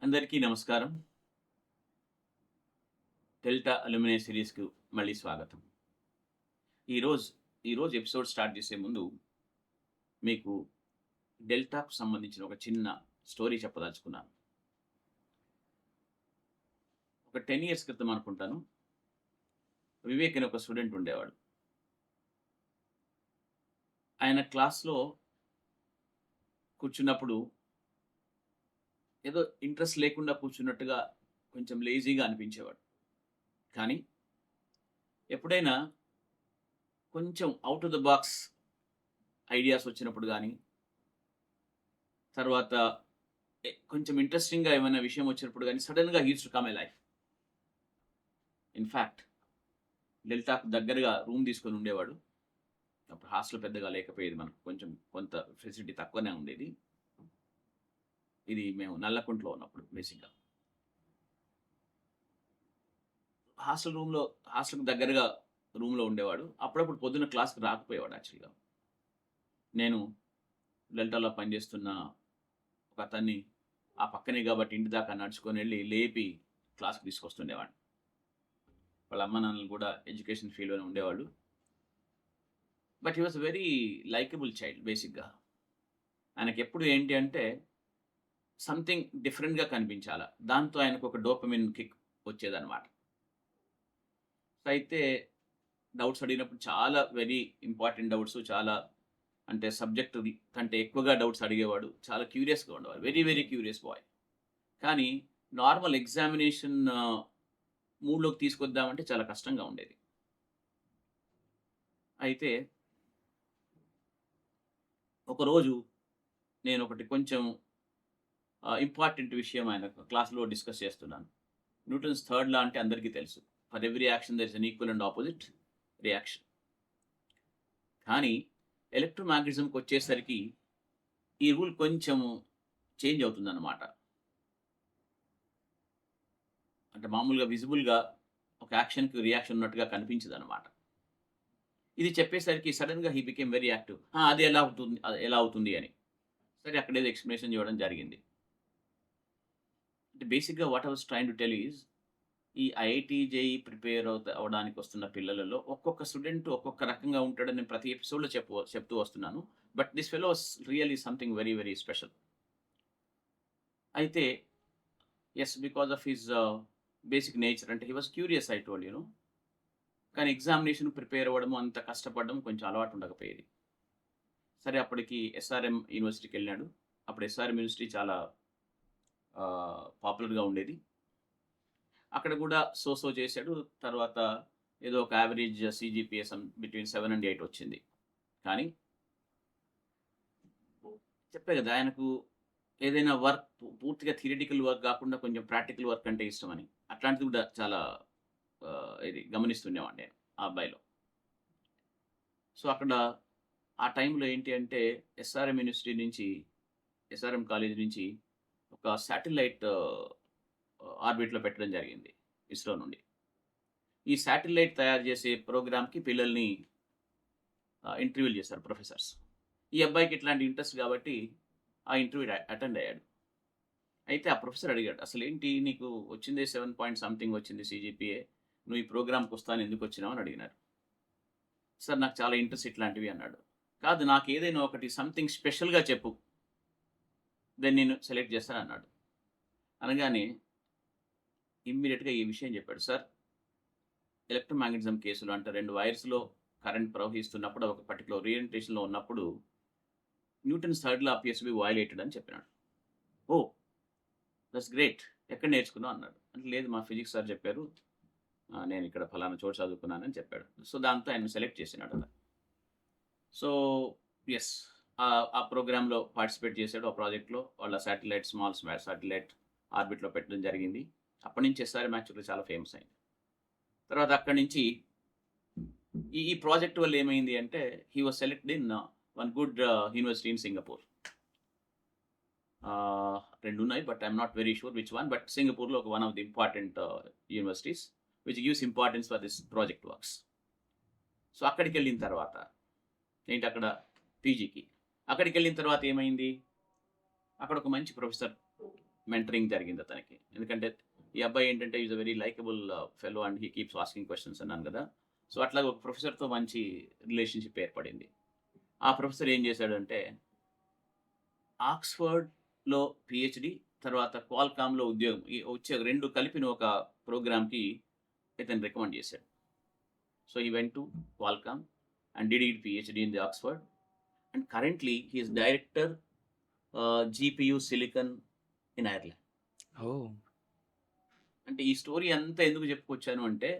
అందరికీ నమస్కారం. Delta aluminium సిరీస్‌కు మళ్ళీ స్వాగతం. ఈరోజు ఈరోజు ఎపిసోడ్ స్టార్ట్ చేసే ముందు మీకు డెల్టాకు సంబంధించిన ఒక చిన్న స్టోరీ చెప్పదలుచుకున్నాను. ఒక 10 ఇయర్స్ క్రితం అనుకుంటాను. వివేక్ అనే ఒక స్టూడెంట్ ఉండేవాడు. ఆయన క్లాస్‌లో కూర్చున్నప్పుడు ఏదో ఇంట్రెస్ట్ లేకుండా కూర్చున్నట్టుగా కొంచెం లేజీగా అనిపించేవాడు. కానీ ఎప్పుడైనా కొంచెం out of the box ideas వచ్చినప్పుడు గానీ, తర్వాత కొంచెం ఇంట్రెస్టింగ్‌గా ఏమైనా విషయం వచ్చినప్పుడు గానీ, సడెన్‌గా he used to come alive. In fact డెల్టాకు దగ్గరగా రూమ్ తీసుకొని ఉండేవాడు. అప్పుడు హాస్టల్ పెద్దగా లేకపోయేది మనకు. కొంచెం కొంత ఫెసిలిటీ తక్కువనే ఉండేది. ఇది మేము నల్లకుంటలో ఉన్నప్పుడు బేసిక్‌గా. హాస్టల్‌కి దగ్గరగా రూమ్‌లో ఉండేవాడు. అప్పుడప్పుడు పొద్దున్న క్లాస్‌కి రాకపోయేవాడు యాక్చువల్‌గా. నేను డెల్టాలో పనిచేస్తున్న ఒక అతన్ని ఆ పక్కనే కాబట్టి ఇంటి దాకా నడుచుకొనెళ్ళి లేపి క్లాస్‌కి తీసుకొస్తుండేవాడిని. వాళ్ళ అమ్మానాన్నలు కూడా ఎడ్యుకేషన్ ఫీల్డ్‌లోనే ఉండేవాళ్ళు. But he was very likeable child బేసిక్‌గా. ఆయనకెప్పుడు ఏంటి అంటే సంథింగ్ డిఫరెంట్‌గా కనిపించాల. దాంతో ఆయనకొక డోపమిన్ కిక్ వచ్చేదనమాట. అయితే డౌట్స్ అడిగినప్పుడు చాలా వెరీ ఇంపార్టెంట్ డౌట్స్ చాలా అంటే సబ్జెక్ట్ కంటే ఎక్కువగా డౌట్స్ అడిగేవాడు. చాలా క్యూరియస్‌గా ఉండేవాడు. Very, very curious boy. కానీ నార్మల్ ఎగ్జామినేషన్ మూడ్‌లోకి తీసుకొద్దామంటే చాలా కష్టంగా ఉండేది. అయితే ఒకరోజు నేనొకటి కొంచెం ఇంపార్టెంట్ విషయం ఆయన క్లాస్‌లో డిస్కస్ చేస్తున్నాను. న్యూటన్స్ థర్డ్ లా అంటే అందరికీ తెలుసు. For every action there is an equal and opposite reaction. కానీ ఎలక్ట్రోమాగ్నెటిజంకొచ్చేసరికి ఈ రూల్ కొంచెం చేంజ్ అవుతుందన్నమాట. అంటే మామూలుగా విజిబుల్‌గా ఒక యాక్షన్‌కి రియాక్షన్ ఉన్నట్టుగా కనిపించదనమాట. ఇది చెప్పేసరికి సడెన్‌గా హి బికేమ్ వెరీ యాక్టివ్. అది ఎలా అవుతుంది అని. సరే అక్కడేదో ఎక్స్‌ప్లనేషన్ ఇవ్వడం జరిగింది. అంటే బేసిక్‌గా what I was trying to tell is ఈ ఐఐటీ, జేఈఈ ప్రిపేర్ అవ్వడానికి వస్తున్న పిల్లలలో ఒక్కొక్క స్టూడెంట్ ఒక్కొక్క రకంగా ఉంటాడని ప్రతి ఎపిసోడ్‌లో చెప్తూ వస్తున్నాను. But this fellow was really something very, very special. అయితే because of his basic nature అంటే he was curious I told కానీ ఎగ్జామినేషన్ ప్రిపేర్ అవ్వడము, అంత కష్టపడడం కొంచెం అలవాటు ఉండకపోయేది. సరే అప్పటికి ఎస్ఆర్ఎం యూనివర్సిటీకెళ్ళాడు. అప్పుడు ఎస్ఆర్ఎం యూనివర్సిటీ చాలా పాపులర్‌గా ఉండేది. అక్కడ కూడా చేశాడు. తర్వాత ఏదో ఒక యావరేజ్ సీజీపీఏ బిట్వీన్ 7 అండ్ 8 వచ్చింది. కానీ చెప్పా కదా! ఆయనకు ఏదైనా వర్క్ పూర్తిగా థియరిటికల్ వర్క్ కాకుండా కొంచెం ప్రాక్టికల్ వర్క్ అంటే ఇష్టమని. అట్లాంటిది కూడా చాలా ఇది గమనిస్తుండేవాడిని నేను ఆ అబ్బాయిలో. సో, అక్కడ ఆ టైంలో ఏంటి అంటే ఎస్ఆర్ఎం కాలేజీ నుంచి ఒక శాటిలైట్ ఆర్బిట్‌లో పెట్టడం జరిగింది ఇస్రో నుండి. ఈ శాటిలైట్ తయారు చేసే ప్రోగ్రామ్‌కి పిల్లల్ని ఇంటర్వ్యూలు చేశారు ప్రొఫెసర్స్. ఈ అబ్బాయికి ఇట్లాంటి ఇంట్రెస్ట్ కాబట్టి ఆ ఇంటర్వ్యూ అటెండ్ అయ్యాడు. అయితే ఆ ప్రొఫెసర్ అడిగాడు, "అసలేంటి నీకు వచ్చిందే 7 పాయింట్ సంథింగ్ వచ్చింది సీజీపీఏ. నువ్వు ఈ ప్రోగ్రామ్‌కి వస్తాను ఎందుకొచ్చినావు?" అని అడిగినారు. "సార్ నాకు చాలా ఇంట్రెస్ట్ ఇట్లాంటివి" అన్నాడు. "కాదు నాకేదైనా ఒకటి సంథింగ్ స్పెషల్‌గా చెప్పు. దెన్ నేను సెలెక్ట్ చేస్తాను" అన్నాడు. అనగానే ఇమ్మీడియేట్‌గా ఈ విషయం చెప్పాడు. "సార్ ఎలక్ట్రోమాగ్నెటిజం కేసులు అంటే 2 వైర్స్‌లో కరెంట్ ప్రవహిస్తున్నప్పుడు ఒక పర్టిక్యులర్ ఓరియంటేషన్‌లో ఉన్నప్పుడు Newton's third law appears to be violated" అని చెప్పినాడు. "ఓహ్! That's great. ఎక్కడ నేర్చుకున్నావు?" అన్నాడు. అంటే లేదు మా ఫిజిక్స్ సార్ చెప్పారు. నేను ఇక్కడ ఫలానా చోట చదువుకున్నానని చెప్పాడు. సో, దాంతో ఆయన్ని సెలెక్ట్ చేసినాడు అతను. So, yes. ఆ ప్రోగ్రామ్‌లో పార్టిసిపేట్ చేసాడు. ఆ ప్రాజెక్ట్‌లో వాళ్ళ స్మాల్ శాటిలైట్ ఆర్బిట్‌లో పెట్టడం జరిగింది. అప్పటి నుంచి ఎస్ఆర్ఎం యాక్చువల్‌గా చాలా ఫేమస్ అయింది. తర్వాత అక్కడి నుంచి ఈ ప్రాజెక్ట్ వల్ల ఏమైంది అంటే he was selected in one good university in Singapore. 2 ఉన్నాయి. But I am not very sure which one. But సింగపూర్‌లో one of the important universities which gives importance for this project works. So, అక్కడికెళ్ళిన తర్వాత అక్కడ పీజీకి. అక్కడికెళ్ళిన తర్వాత ఏమైంది? అక్కడ ఒక మంచి ప్రొఫెసర్ మెంటరింగ్ జరిగింది అతనికి. ఎందుకంటే ఈ అబ్బాయి ఏంటంటే is a very likeable fellow and he keeps asking questions అన్నాను కదా! సో, అట్లాగా ఒక ప్రొఫెసర్‌తో మంచి రిలేషన్‌షిప్ ఏర్పడింది. ఆ ప్రొఫెసర్ ఏం చేశాడంటే ఆక్స్‌ఫర్డ్‌లో పీహెచ్‌డీ తర్వాత క్వాల్కామ్‌లో ఉద్యోగం. ఈ వచ్చే 2 కలిపిన ఒక ప్రోగ్రామ్‌కి ఇతను రికమెండ్ చేశాడు. So, he went to Qualcomm and did his PhD in the Oxford and currently he is director GPU silicon in Ireland. Oh! అంటే ఈ స్టోరీ అంతా ఎందుకు చెప్పుకొచ్చాను అంటే,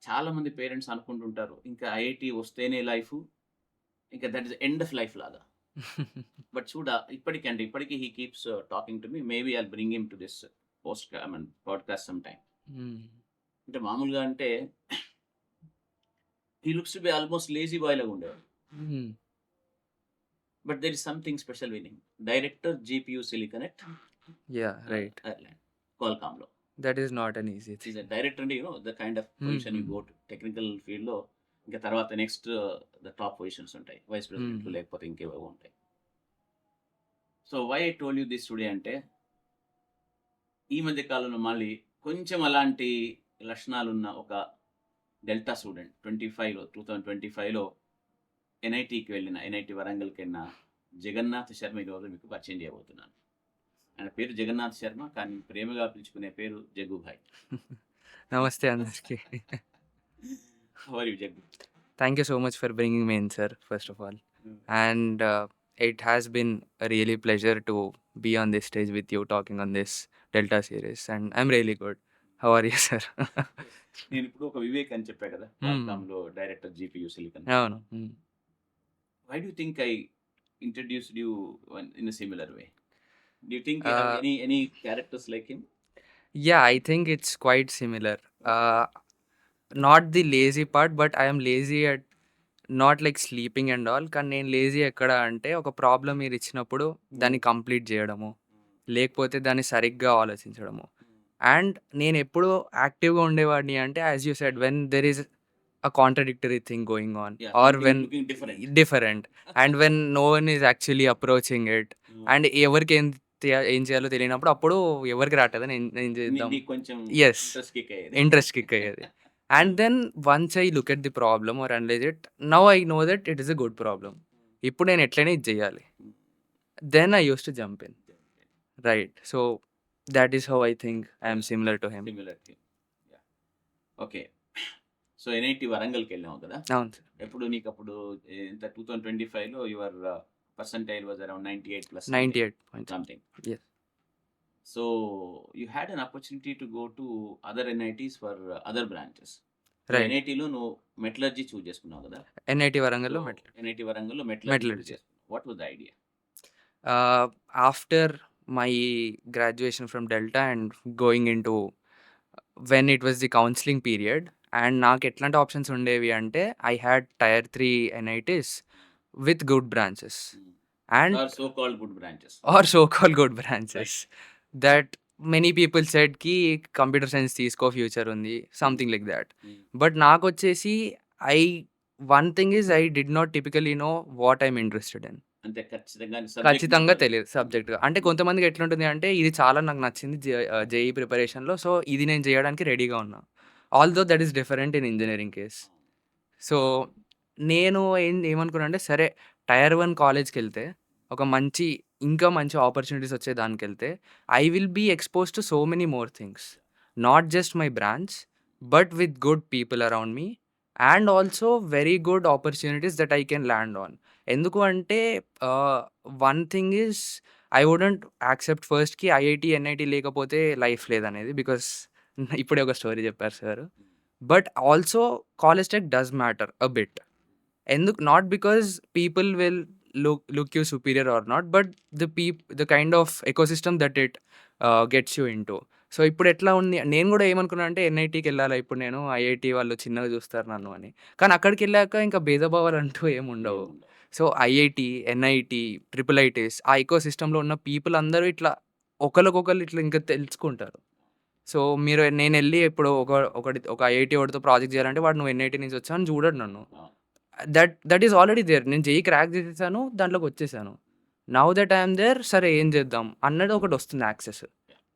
చాలామంది పేరెంట్స్ అనుకుంటుంటారు. ఇంకా ఐఐటీ వస్తేనే లైఫు. ఇంకా that is end of life లాగా. బట్ ఇప్పటికి he keeps talking to me. Maybe I'll bring him to this podcast some time. Hmm. అంటే మామూలుగా అంటే he looks to be almost lazy boy లాగా ఉండేవాడు. Hmm. But there is something special with him. Director GPU silicon at yeah! Right. Ireland. క్వాల్కామ్‌లో. That is not an easy is thing. A director అంటే the kind of hmm. Position you hmm. Go to technical ఫీల్డ్‌లో ఇంకా తర్వాత next the top positions ఉంటాయి. Vice president hmm. లేకపోతే ఇంకేవో ఉంటాయి. So why I told you this today అంటే ఈ మధ్య కాలంలో మళ్ళీ కొంచెం అలాంటి లక్షణాలున్న ఒక డెల్టా స్టూడెంట్ 2025లో ఎన్ఐటీకి వెళ్ళిన ఎన్ఐటీ వరంగల్‌కి వెళ్ళిన జగన్నాథ్ శర్మ ఈరోజు మీకు పరిచయం చేయబోతున్నాను. ఆయన పేరు జగన్నాథ్ శర్మ. కానీ ప్రేమగా పిలుచుకునే పేరు జగ్గుభాయ్. నమస్తే అందరికి. How are you Jaggu? Thank you so much for bringing me in, sir, first of all. And it has been a really pleasure to be on this stage with you talking on this Delta series. And I'm really good. How are you, sir? నేను ఇప్పుడు ఒక వివేక్ అని చెప్పా కదా! Hmm. క్వాల్కామ్‌లో director GPU silicon. అవును. Hmm. Why do you think I introduced you in a similar way? Do you think you have Uh, any characters like him? yeah, I think it's quite similar. Not the lazy part, but I am lazy at not like sleeping and all. కానీ నేను lazy ఎక్కడ అంటే ఒక problem మీరు ఇచ్చినప్పుడు దాన్ని complete చేయడము, లేకపోతే దాన్ని సరిగ్గా ఆలోచించడము. అండ్ నేను ఎప్పుడు యాక్టివ్గా ఉండేవాడిని అంటే as you said when there is a contradictory thing going on yeah! Or something when looking different. Different and when no one is actually approaching it and ఎవరికి ఏం చేయాలో తెలియనప్పుడు అప్పుడు ఎవరికి రావట్లేదు నేను నేను చేద్దాం. నీకు కొంచెం ఎస్, ఇంట్రెస్ట్ కిక్ అయ్యేది. ఇంట్రెస్ట్ కిక్ అయ్యేది. And then once I look at the problem or analyze it, now I know that it is a good problem. ఇప్పుడు నేను ఎట్లైనా ఇది చేయాలి. Then I used to jump in. Right. So that is how I think I am similar to him. Similar thing. Yeah! Okay. So NIT వరంగల్‌కి వెళ్ళావు కదా! అవును sir. ఎప్పుడు నీకప్పుడు ఎంత 2025లో your percentile was around 98 plus 98 points. Something. Yes. So you had an opportunity to go to other NITs for other branches. So Right. NITలో నువ్వు metallurgy choose చేసుకున్నావు కదా! NIT Warangallo సో మెట్ల ఎన్ఐటీ వరంగల్‌లో మెటలర్జీ చూజ్ metallurgy. చేసుకున్నావు. What was the idea? After my graduation from Delta and going into when it was the counseling period and నాకు ఎట్లాంటి options ఉండేవి అంటే I had tier 3 NITs with good branches and or so called good branches. or so-called good branches right. that many people said ki computer science తీసుకో future ఉంది something like that. But నాకొచ్చేసి I one thing is I did not typically know what I'm interested in. అంతే ఖచ్చితంగా ఖచ్చితంగా తెలియదు సబ్జెక్ట్‌గా. అంటే కొంతమందికి ఎట్లుంటుంది అంటే ఇది చాలా నాకు నచ్చింది జేఈఈ ప్రిపరేషన్‌లో. సో ఇది నేను చేయడానికి రెడీగా ఉన్నా. Although that is different in engineering case. So నేను ఏమనుకున్నా అంటే సరే టైర్ 1 కాలేజ్‌కెళ్తే ఒక మంచి ఇంకా మంచి ఆపర్చునిటీస్ వచ్చే దానికెళ్తే I will be exposed to so many more things. Not just my branch but with good people around me and also very good opportunities that I can land on. ఎందుకు అంటే one thing is I wouldn't accept ఫస్ట్‌కి IIT, NIT లేకపోతే life లేదనేది. Because ఇప్పుడే ఒక story చెప్పారు sir. But also college tech does matter a bit. ఎందుకు not because people will look you superior are not but the kind of ecosystem that it gets you into. So ఇప్పుడు ఎట్లా ఉంది నేను కూడా ఏమనుకున్నా అంటే ఎన్ఐటీకి వెళ్ళాలా ఇప్పుడు నేను, ఐఐటీ వాళ్ళు చిన్నగా చూస్తారు నన్ను అని. కానీ అక్కడికి వెళ్ళాక ఇంకా భేదభావాలు అంటూ ఏముండవు. So IIT, NIT, triple ITs ఆ ఎకోసిస్టంలో ఉన్న పీపుల్ అందరూ ఇట్లా ఒకరికొకరు ఇట్లా ఇంకా తెలుసుకుంటారు. సో నేను వెళ్ళి ఇప్పుడు ఒక ఐఐటీ వాడితో ప్రాజెక్ట్ చేయాలంటే వాడు నువ్వు ఎన్ఐటీ నుంచి వచ్చావు అని చూడడు నన్ను. That is already there. నేను జేఈఈ క్రాక్ చేసేసాను, దాంట్లోకి వచ్చేసాను. నౌ దట్ ఐయామ్ దేర్ సరే ఏం చేద్దాం అన్నది ఒకటొస్తుంది యాక్సెస్.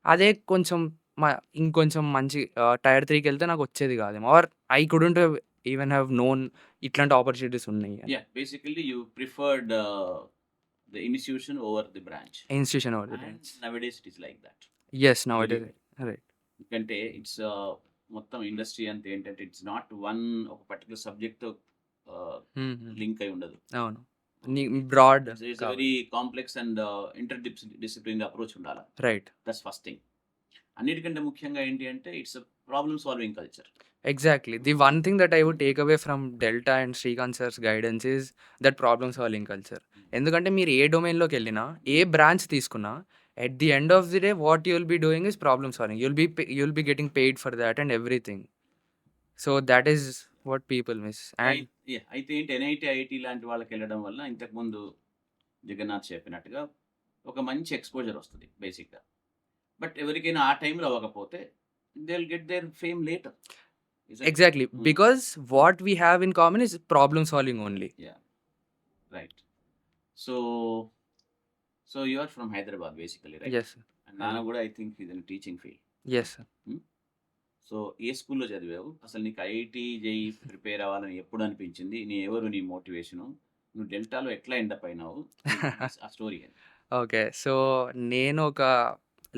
అదే కొంచెం మ ఇంకొంచెం మంచి టైర్ 3కెళ్తే నాకొచ్చేది కాదేమో. Or I couldn't have even have known ఇట్లాంటి ఆపర్చునిటీస్ ఉన్నాయి అని. Yeah, basically you preferred the institution over the branch. Institution over the And branch. nowadays it is like that. Yes. Now it Very is good. Right. ఎందుకంటే it's మొత్తం industry అంతా ఏంటంటే it's not one ఒక particular subject link అయి ఉండదు. అవును. Broad it's very complex and interdisciplinary approach ఉండాలి. Right. That's first thing. అన్నిటికంటే ముఖ్యంగా ఏంటి అంటే it's problem solving culture. Exactly. The one thing that I would take away from Delta and Srikanth sir's guidance is that problem solving culture. ఎందుకంటే మీరు ఏ డొమైన్‌లోకెళ్ళినా, ఏ బ్రాంచ్ తీసుకున్నా, at the end of the day what you will be doing is problem solving. You will be getting paid for thought and everything. So that is what people miss. And అయితే ఏంటి NIT IIT లాంటి వాళ్ళకి వెళ్ళడం వల్ల ఇంతకుముందు జగన్నాథ్ చెప్పినట్టుగా ఒక మంచి ఎక్స్పోజర్ వస్తుంది బేసిక్గా. బట్ ఎవరికైనా ఆ టైంలో అవ్వకపోతే they will get their fame later. Exactly. Because what we have in common is problem solving only. Right. So so you are from Hyderabad basically, right? Yes. And నాన్న కూడా ఐ థింక్ ఇది teaching field. Yes. So ఏ స్కూల్లో చదివావు? అసలు నీకు IIT JEE prepare అవ్వాలని ఎప్పుడు అనిపించింది? నీ మోటివేషను? నువ్వు డెల్టాలో ఎట్లా ఎండప్ అయినావు? ఆ స్టోరీ ఏంటి? ఓకే. సో నేను ఒక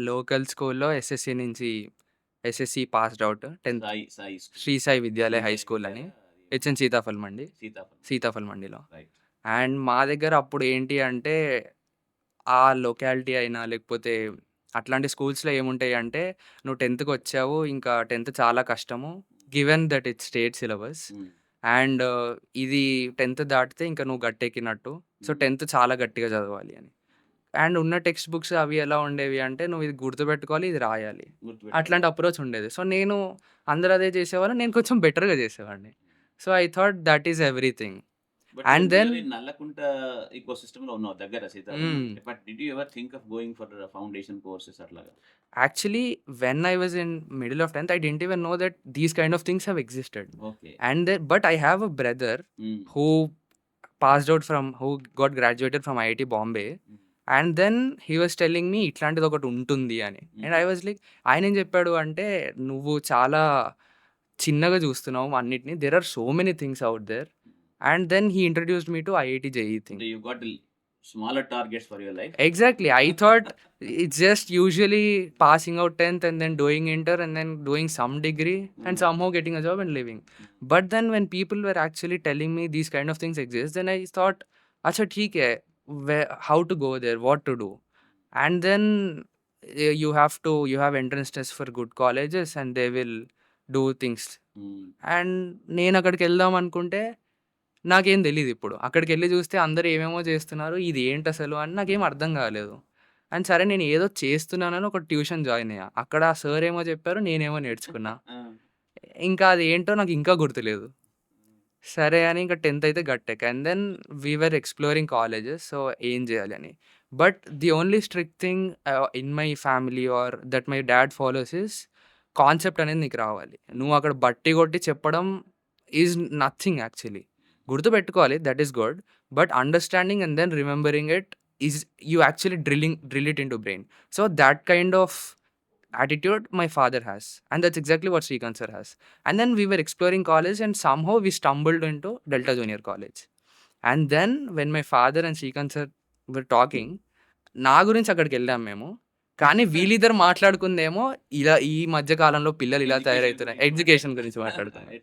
లోకల్ స్కూల్‌లో SSC passed out 10th Sai school. Shri Sai Vidyalaya high school అని. It's in Sitaphal Mandi. సీతాఫలం. సీతాఫల్ మండిలో. రైట్. అండ్ మా దగ్గర అప్పుడు ఏంటి అంటే, ఆ లొకాలిటీ అయినా లేకపోతే అట్లాంటి స్కూల్స్‌లో ఏముంటాయి అంటే, నువ్వు 10థ్‌కొచ్చావు ఇంకా 10థ్ చాలా కష్టము. Given that it's state syllabus. And ఇది 10థ్ దాటితే ఇంక నువ్వు గట్టెక్కినట్టు. సో 10థ్ చాలా గట్టిగా చదవాలి అని. అండ్ ఉన్న టెక్స్ట్ బుక్స్ అవి ఎలా ఉండేవి అంటే, నువ్వు ఇది గుర్తుపెట్టుకోవాలి, ఇది రాయాలి. అట్లాంటి అప్రోచ్ ఉండేది. సో నేను అందరూ అదే చేసేవాళ్ళు. నేను కొంచెం బెటర్‌గా చేసేవాడిని. So I thought that is everything. But And then Nallakunta ఈకో సిస్టమ్‌లో ఉన్నావు దగ్గర సీతాఫలం. Hmm. But did you ever think of going for foundation courses అట్లాగా? Actually, when I was in middle of 10th, I didn't even know that these kind of things have existed. Okay. But I have a brother who who got graduated from IIT Bombay. And then he was telling me ఇట్లాంటిది ఒకటి ఉంటుంది అని. And I was like, ఆయన ఏం చెప్పాడు అంటే, నువ్వు చాలా చిన్నగా చూస్తున్నావు అన్నిటిని. There are so many things out there. And then he introduced me to IIT JEE thing. You got smaller targets for your life. Exactly. I thought it's just usually passing out 10th and then doing inter and then doing some degree and somehow getting a job and living. But then when people were actually telling me these kind of things exist, then I thought, acha theek hai, how to go there, what to do. And then you have entrance tests for good colleges and they will do things. And నేను అక్కడికి వెళ్దాం అనుకుంటే నాకేం తెలీదు ఇప్పుడు. అక్కడికెళ్ళి చూస్తే అందరూ ఏమేమో చేస్తున్నారు. ఇది ఏంటసలు అని నాకేం అర్థం కాలేదు. అండ్ సరే నేను ఏదో చేస్తున్నానని ఒక ట్యూషన్ జాయిన్ అయ్యా. అక్కడ ఆ సార్ ఏమో చెప్పారు. నేనేమో నేర్చుకున్నా. ఇంకా అది ఏంటో నాకు ఇంకా గుర్తులేదు. సరే అని ఇంకా 10th అయితే గట్టెక్కా. And then we were exploring colleges. So ఏం చేయాలి అని. But the only strict thing in my family or that my dad follows is concept అనేది నీకు రావాలి. నువ్వు అక్కడ బట్టి కొట్టి చెప్పడం ఈజ్ నథింగ్ యాక్చువల్లీ. గుర్తుపెట్టుకోవాలి, that is good. But understanding and then remembering it is you actually drill it into brain. So that kind of attitude my father has, and that's exactly what Srikanth sir has. And then we were exploring college and somehow we stumbled into Delta Junior College. And then when my father and Srikanth sir were talking, నా గురించి అక్కడికి వెళ్ళాం మేము. కానీ వీళ్ళిద్దరు మాట్లాడుకుందేమో ఇలా ఈ మధ్య కాలంలో పిల్లలు ఇలా తయారవుతున్నారు, ఎడ్యుకేషన్ గురించి మాట్లాడుతున్నారు.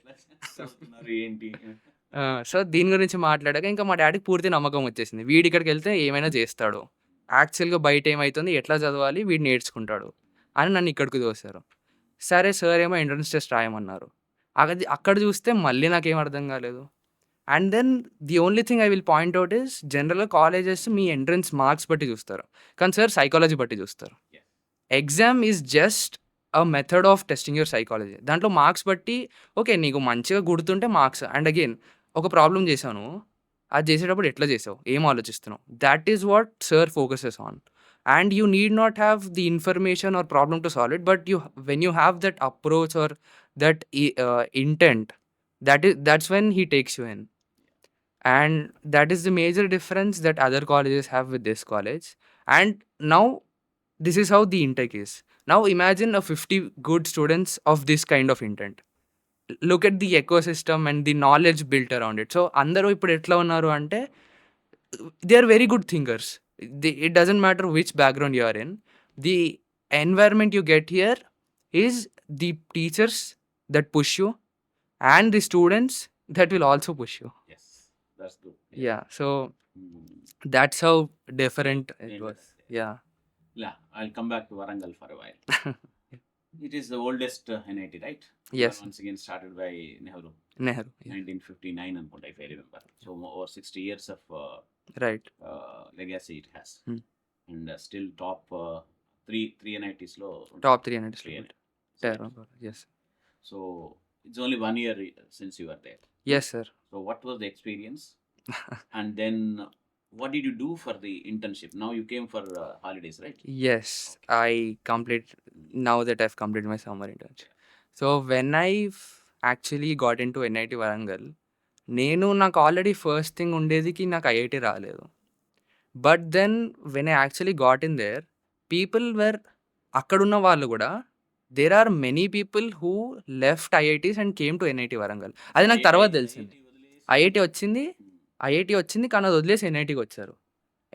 సో దీని గురించి మాట్లాడాక ఇంకా మా డాడీకి పూర్తి నమ్మకం వచ్చేసింది. వీడి ఇక్కడికి వెళ్తే ఏమైనా చేస్తాడు, యాక్చువల్గా బయట ఏమవుతుంది, ఎట్లా చదవాలి, వీడు నేర్చుకుంటాడు అని నన్ను ఇక్కడికి తోశారు. సరే సార్ ఏమో ఎంట్రన్స్ టెస్ట్ రాయమన్నారు. అక్కడ చూస్తే మళ్ళీ నాకేం అర్థం కాలేదు. And then the only thing I will point out is, జనరల్గా కాలేజెస్ మీ ఎంట్రన్స్ మార్క్స్ బట్టి చూస్తారు, కానీ సార్ సైకాలజీ బట్టి చూస్తారు. Exam is just a method of testing your psychology. దాంట్లో మార్క్స్ బట్టి ఓకే నీకు మంచిగా గుర్తుంటే మార్క్స్. అండ్ అగైన్ ఒక ప్రాబ్లం చేశాను, అది చేసేటప్పుడు ఎట్లా చేసావు, ఏం ఆలోచిస్తున్నావు, that is what sir focuses on. And you need not have the information or problem to solve it, but when you have that approach or that intent, that's when he takes you in. And that is the major difference that other colleges have with this college. And now this is how the intake is. Now imagine a 50 good students of this kind of intent. Look at the ecosystem and the knowledge built around it. So అందరూ ఇప్పుడు ఎట్లా ఉన్నారు అంటే they are very good thinkers. It doesn't matter which background you are in. The environment you get here is the teachers that push you and the students that will also push you. Yes, that's good. Yeah, so Mm. that's how different it Yes, was. yes. Yeah. Yeah, I'll come back to Warangal for a while. It is the oldest NIT, right? Yes. Once again started by Nehru, Nehru. Yeah. 1959, if I remember. So over 60 years of Right. legacy it has. Hmm. And still top three NITs lo. Top 300 Three student. NITs. Yes. So it's only 1 year since you were there. Yes, sir. So what was the experience? And then what did you do for the internship? Now you came for holidays, right? Yes, I complete now that I've completed my summer internship. So when I actually got into NIT Warangal, నాకు already first thing ఉండేదికి నాకు IIT రాలేదు. But then when I actually got in there, people where అక్కడున్న వాళ్ళు కూడా there are many people who left IITs and came to NIT Warangal. అది నాకు తర్వాత తెలిసింది. ఐఐటి వచ్చింది కానీ అది వదిలేసి ఎన్ఐటికి వచ్చారు.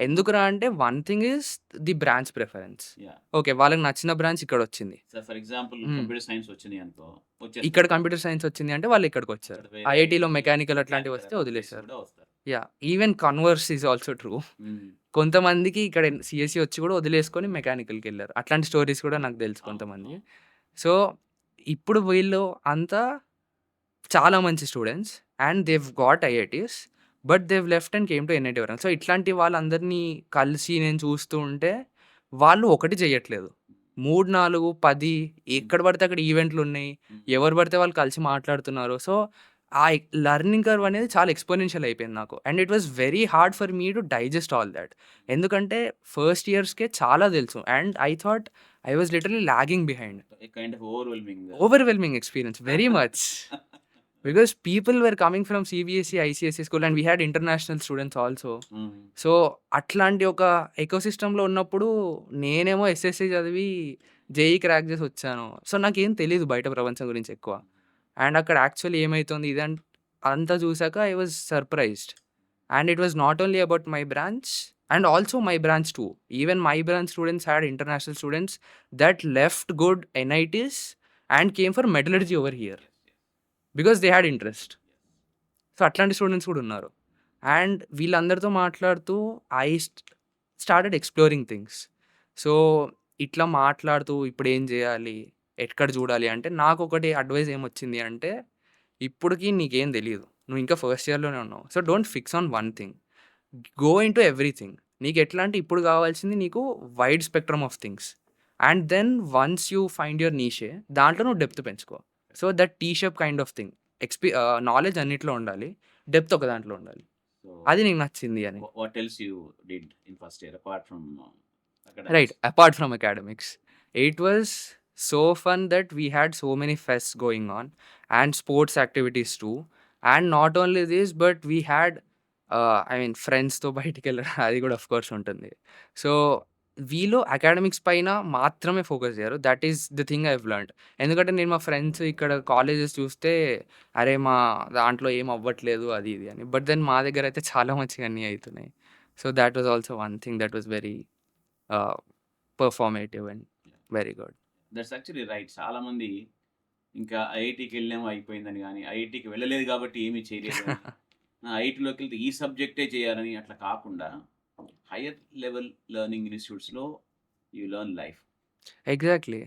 ఎందుకురా అంటే one thing is the branch preference. Yeah. Okay, వాళ్ళకి నచ్చిన బ్రాంచ్ ఇక్కడ వచ్చింది. So for example, Hmm. computer science వచ్చింది అనుకో, వచ్చేస్తారు. ఇక్కడ కంప్యూటర్ సైన్స్ వచ్చింది అంటే వాళ్ళు ఇక్కడికి వచ్చారు. ఇక్కడ వేరే ఐఐటిలో మెకానికల్ అట్లాంటివి వస్తే mechanical వదిలేశారు. కూడా వస్తారు. Yeah, even converse is also true. Hmm. కొంతమందికి ఇక్కడ సిఎస్సి వచ్చి కూడా వదిలేసుకొని మెకానికల్కి వెళ్ళారు. అట్లాంటి స్టోరీస్ కూడా నాకు తెలుసు అవును, కొంతమంది. అవును. సో ఇప్పుడు వీళ్ళు అంతా చాలా మంచి students and they got IITs, but they left and came to NIT Warangal. So ఇట్లాంటి వాళ్ళందరినీ కలిసి నేను చూస్తూ ఉంటే వాళ్ళు ఒకటి చేయట్లేదు, 3, 4, 10 ఎక్కడ పడితే అక్కడ ఈవెంట్లు ఉన్నాయి, Hmm. ఎవరు పడితే వాళ్ళు కలిసి మాట్లాడుతున్నారు. సో ఆ లెర్నింగ్ కర్వ్ అనేది చాలా ఎక్స్పోనెన్షియల్ అయిపోయింది నాకు. And it was very hard for me to digest all that. ఎందుకంటే ఫస్ట్ ఇయర్స్కే చాలా తెలుసు and I thought I was literally logging behind. A kind of overwhelming. Overwhelming experience, very much. Because people were coming from CBSE, ICSE school and we had international students also. Hmm. So అట్లాంటి ఒక ఎకోసిస్టమ్‌లో ఉన్నప్పుడు నేనేమో SSC చదివి JEE crack చేసి వచ్చాను. So నాకేం తెలీదు బయట ప్రపంచం గురించి ఎక్కువ. అండ్ అక్కడ యాక్చువల్లీ ఏమైతుంది అంతా చూసాక I was surprised. And it was not only about my branch and also my branch two. Even my branch students had international students that left good NITs and came for metallurgy over here because they had interest. So అట్లాంటి students కూడా ఉన్నారు. And వీళ్ళందరితో మాట్లాడుతూ I started exploring things. So ఇట్లా మాట్లాడుతూ ఇప్పుడు ఏం చేయాలి, ఎక్కడ చూడాలి అంటే నాకు ఒకటి అడ్వైస్ ఏమొచ్చింది అంటే, ఇప్పటికి నీకేం తెలియదు, నువ్వు ఇంకా ఫస్ట్ ఇయర్లోనే ఉన్నావు. So don't fix on one thing, go into everything. నీకు ఎట్లా అంటే ఇప్పుడు కావాల్సింది నీకు wide spectrum of things. And then once you find your niche, దాంట్లో నువ్వు డెప్త్ పెంచుకో. So that T shape kind of thing. Knowledge అన్నిట్లో ఉండాలి, డెప్త్ ఒక దాంట్లో ఉండాలి. So అది నీకు నచ్చింది అని. what else you did in first year apart from academics? Right, apart from academics, it was so fun that we had so many fests going on and sports activities too. And not only this, but we had friends తో బయటికి వెళ్ళడం అది కూడా of course ఉంటుంది. So వీళ్ళు academics పైన మాత్రమే focus చేయరు. That is the thing I have learned. ఎందుకంటే నేను మా ఫ్రెండ్స్ ఇక్కడ కాలేజెస్ చూస్తే అరే మా దాంట్లో ఏం అవ్వట్లేదు అది ఇది అని, బట్ దెన్ మా దగ్గర అయితే చాలా మంచిగా అన్నీ అవుతున్నాయి. So that was also one thing that was very performative and very good. That's actually right. చాలా మంది ఇంకా ఐఐటికి వెళ్ళాము అయిపోయిందని, కానీ ఐఐటికి వెళ్ళలేదు కాబట్టి ఏమీ చేయలేదు అని, ఐఐటిలోకి వెళ్తే ఈ సబ్జెక్టే చేయాలని అట్లా కాకుండా హయ్యర్ లెవెల్ లెర్నింగ్ ఇన్స్టిట్యూట్స్లో యూ లెర్న్ లైఫ్. ఎగ్జాక్ట్లీ.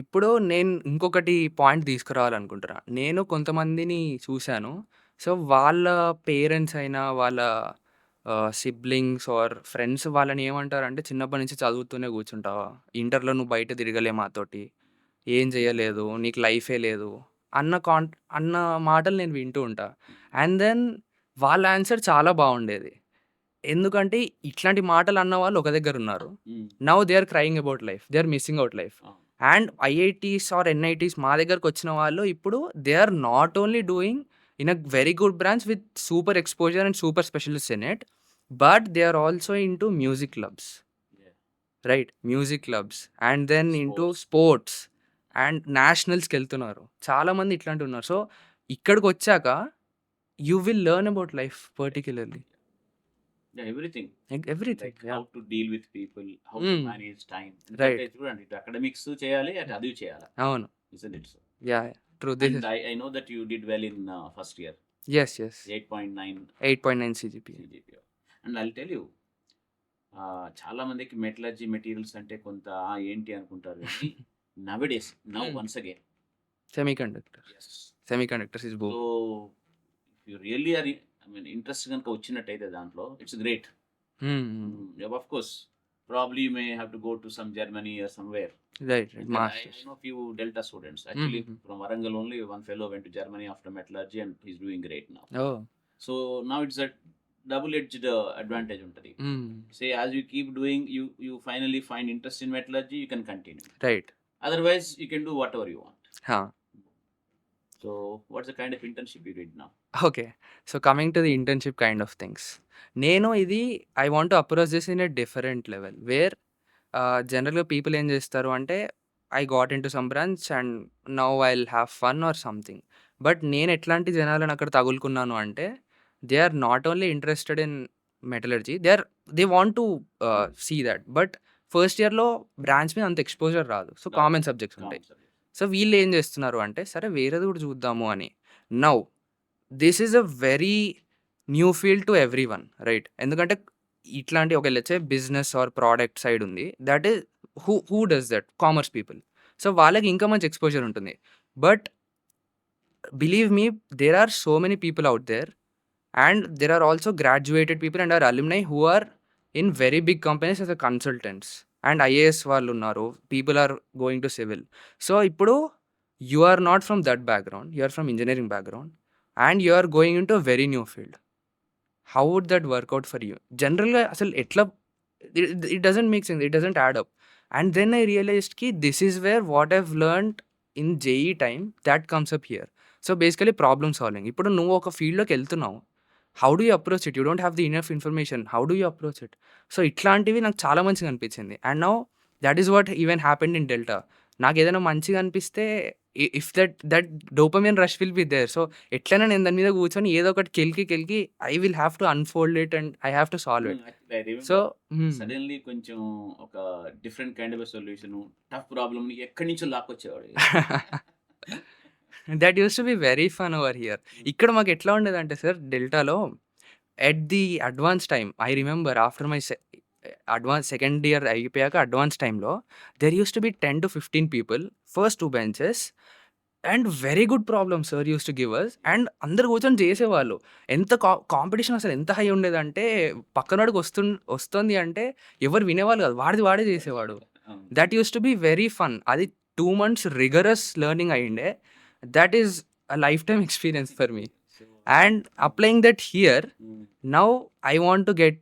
ఇప్పుడు నేను ఇంకొకటి పాయింట్ తీసుకురావాలనుకుంటున్నా. నేను కొంతమందిని చూశాను. సో వాళ్ళ పేరెంట్స్ అయినా వాళ్ళ సిబ్లింగ్స్ ఆర్ ఫ్రెండ్స్ వాళ్ళని ఏమంటారంటే, చిన్నప్పటి నుంచి చదువుతూనే కూర్చుంటావా, ఇంటర్లో నువ్వు బయట తిరగలే మాతోటి, ఏం చేయలేదు, నీకు లైఫే లేదు అన్న మాటలు నేను వింటూ ఉంటా. అండ్ దెన్ వాళ్ళ ఆన్సర్ చాలా బాగుండేది. ఎందుకంటే ఇట్లాంటి మాటలు అన్న వాళ్ళు ఒక దగ్గర ఉన్నారు. Now they are crying about life, they are missing out life. And IITs or NITs మా దగ్గరకు వచ్చిన వాళ్ళు ఇప్పుడు they are not only doing in a very good branch with super exposure and super specialists in it. But they are also into music clubs. Yeah. Right. Music clubs and then into Sports. Sports and నేషనల్స్‌కెళ్తున్నారు. చాలామంది ఇట్లాంటివి ఉన్నారు. So, ఇక్కడికొచ్చాక you will learn about life particularly. Yeah, everything. Everything. Like how to deal with people, how to హ్మ్. manage time. Right. ఎందుకంటే చూడండి, ఇటు academics చేయాలి, అటు అది చేయాలి. అవును. Isn't it so? Yeah! True. This And is I know that you did well in first year, yes. 8.9 8.9 CGPA. CGPA. And I'll tell you, చాలా మందికి మెటలర్జీ మెటీరియల్స్ అంటే కొంత ఏంటి అనుకుంటారు కానీ nowadays, now Hmm. once again, semiconductor. yes. Semiconductors is boom. So if you really are, I mean, interest కనుక వచ్చినట్టయితే దాంట్లో, it's great. Of course, probably you may have to go to some Germany or somewhere. Right. And right. then I masters. know few Delta students. Actually, Mhm. from Warangal only one fellow went to Germany after metallurgy and he's doing great now. Oh! So now it's a double-edged advantage untadi. హ్మ్. Say as you keep doing, you finally find interest in metallurgy, you can continue. Right. Otherwise, you can do whatever you want. హా! So what's the kind of internship you did now? Okay. So, coming to the internship kind of things. నేను ఇది I want to approach this in a different level where జనరల్‌గా people ఏం చేస్తారు అంటే, I got into some branch and now I will have fun or something. But నేను ఎట్లాంటి జనాలను అక్కడ తగులుకున్నాను అంటే, they are not only interested in metallurgy. They want to see that. But first ఇయర్‌లో బ్రాంచ్ మీద అంత ఎక్స్‌పోజర్ రాదు. సో, కామన్ సబ్జెక్ట్స్ ఉంటాయి. Common subject. సో, వీళ్ళు ఏం చేస్తున్నారు అంటే, సరే వేరేది కూడా చూద్దాము అని. Now this is a very new field to everyone. Right. ఎందుకంటే ఇట్లాంటి ఒక let's say business or product side ఉంది. That is who does that? Commerce people. So, వాళ్ళకి ఇంకా మంచి ఎక్స్‌పోజర్ ఉంటుంది. But believe me, there are so many people out there and there are also graduated people and or alumni who are in very big companies as a consultants and IAS వాళ్ళు ఉన్నారు. People are going to civil. So, ఇప్పుడు you are not from that background. You are from engineering background and you are going into a very new field. How would that work out for you? జనరల్‌గా అసలు ఎట్లా it doesn't make sense. It doesn't add up. And then I realized కి this is where what I've learned in JEE time that comes up here. So, basically problem solving. ఇప్పుడు నువ్వు ఒక ఫీల్డ్‌లోకి వెళ్తున్నావు. How do you approach it? You don't have the enough information. How do you approach it? So, ఇట్లాంటివి నాకు చాలా మంచిగా అనిపించింది. And now that is what even happened in Delta. నాకేదైనా మంచిగా అనిపిస్తే if that dopamine rush will be there. So, ఎట్లైనా నేను దాని మీద కూర్చొని ఏదో ఒకటి కెలికి I will have to unfold it and I have to solve it. Actually, I so remember suddenly కొంచెం ఒక different kind of solution, tough problem ని ఎక్కడి నుంచో లాక్కొచ్చేవాడు. That used to be very fun over here. ఇక్కడ మాకు ఎట్లా ఉండేదంటే సార్ డెల్టాలో at the advance time I remember after my advance second year అయిపోయాక అడ్వాన్స్ టైమ్‌లో there used to be 10 to 15 people first 2 benches and very good problems sir used to give us and అందరూ కూర్చొని చేసేవాళ్ళు. ఎంత competition అసలు ఎంత high ఉండేదంటే పక్కనోడికి వస్తుంది అంటే ఎవరు వినేవాళ్ళు కాదు. వాడిది వాడే చేసేవాడు. అవును. That used to be very fun. అది 2 months రిగరస్ లెర్నింగ్ అయ్యుండే. That is a life time experience for me. So, and applying that here mm, now I want to get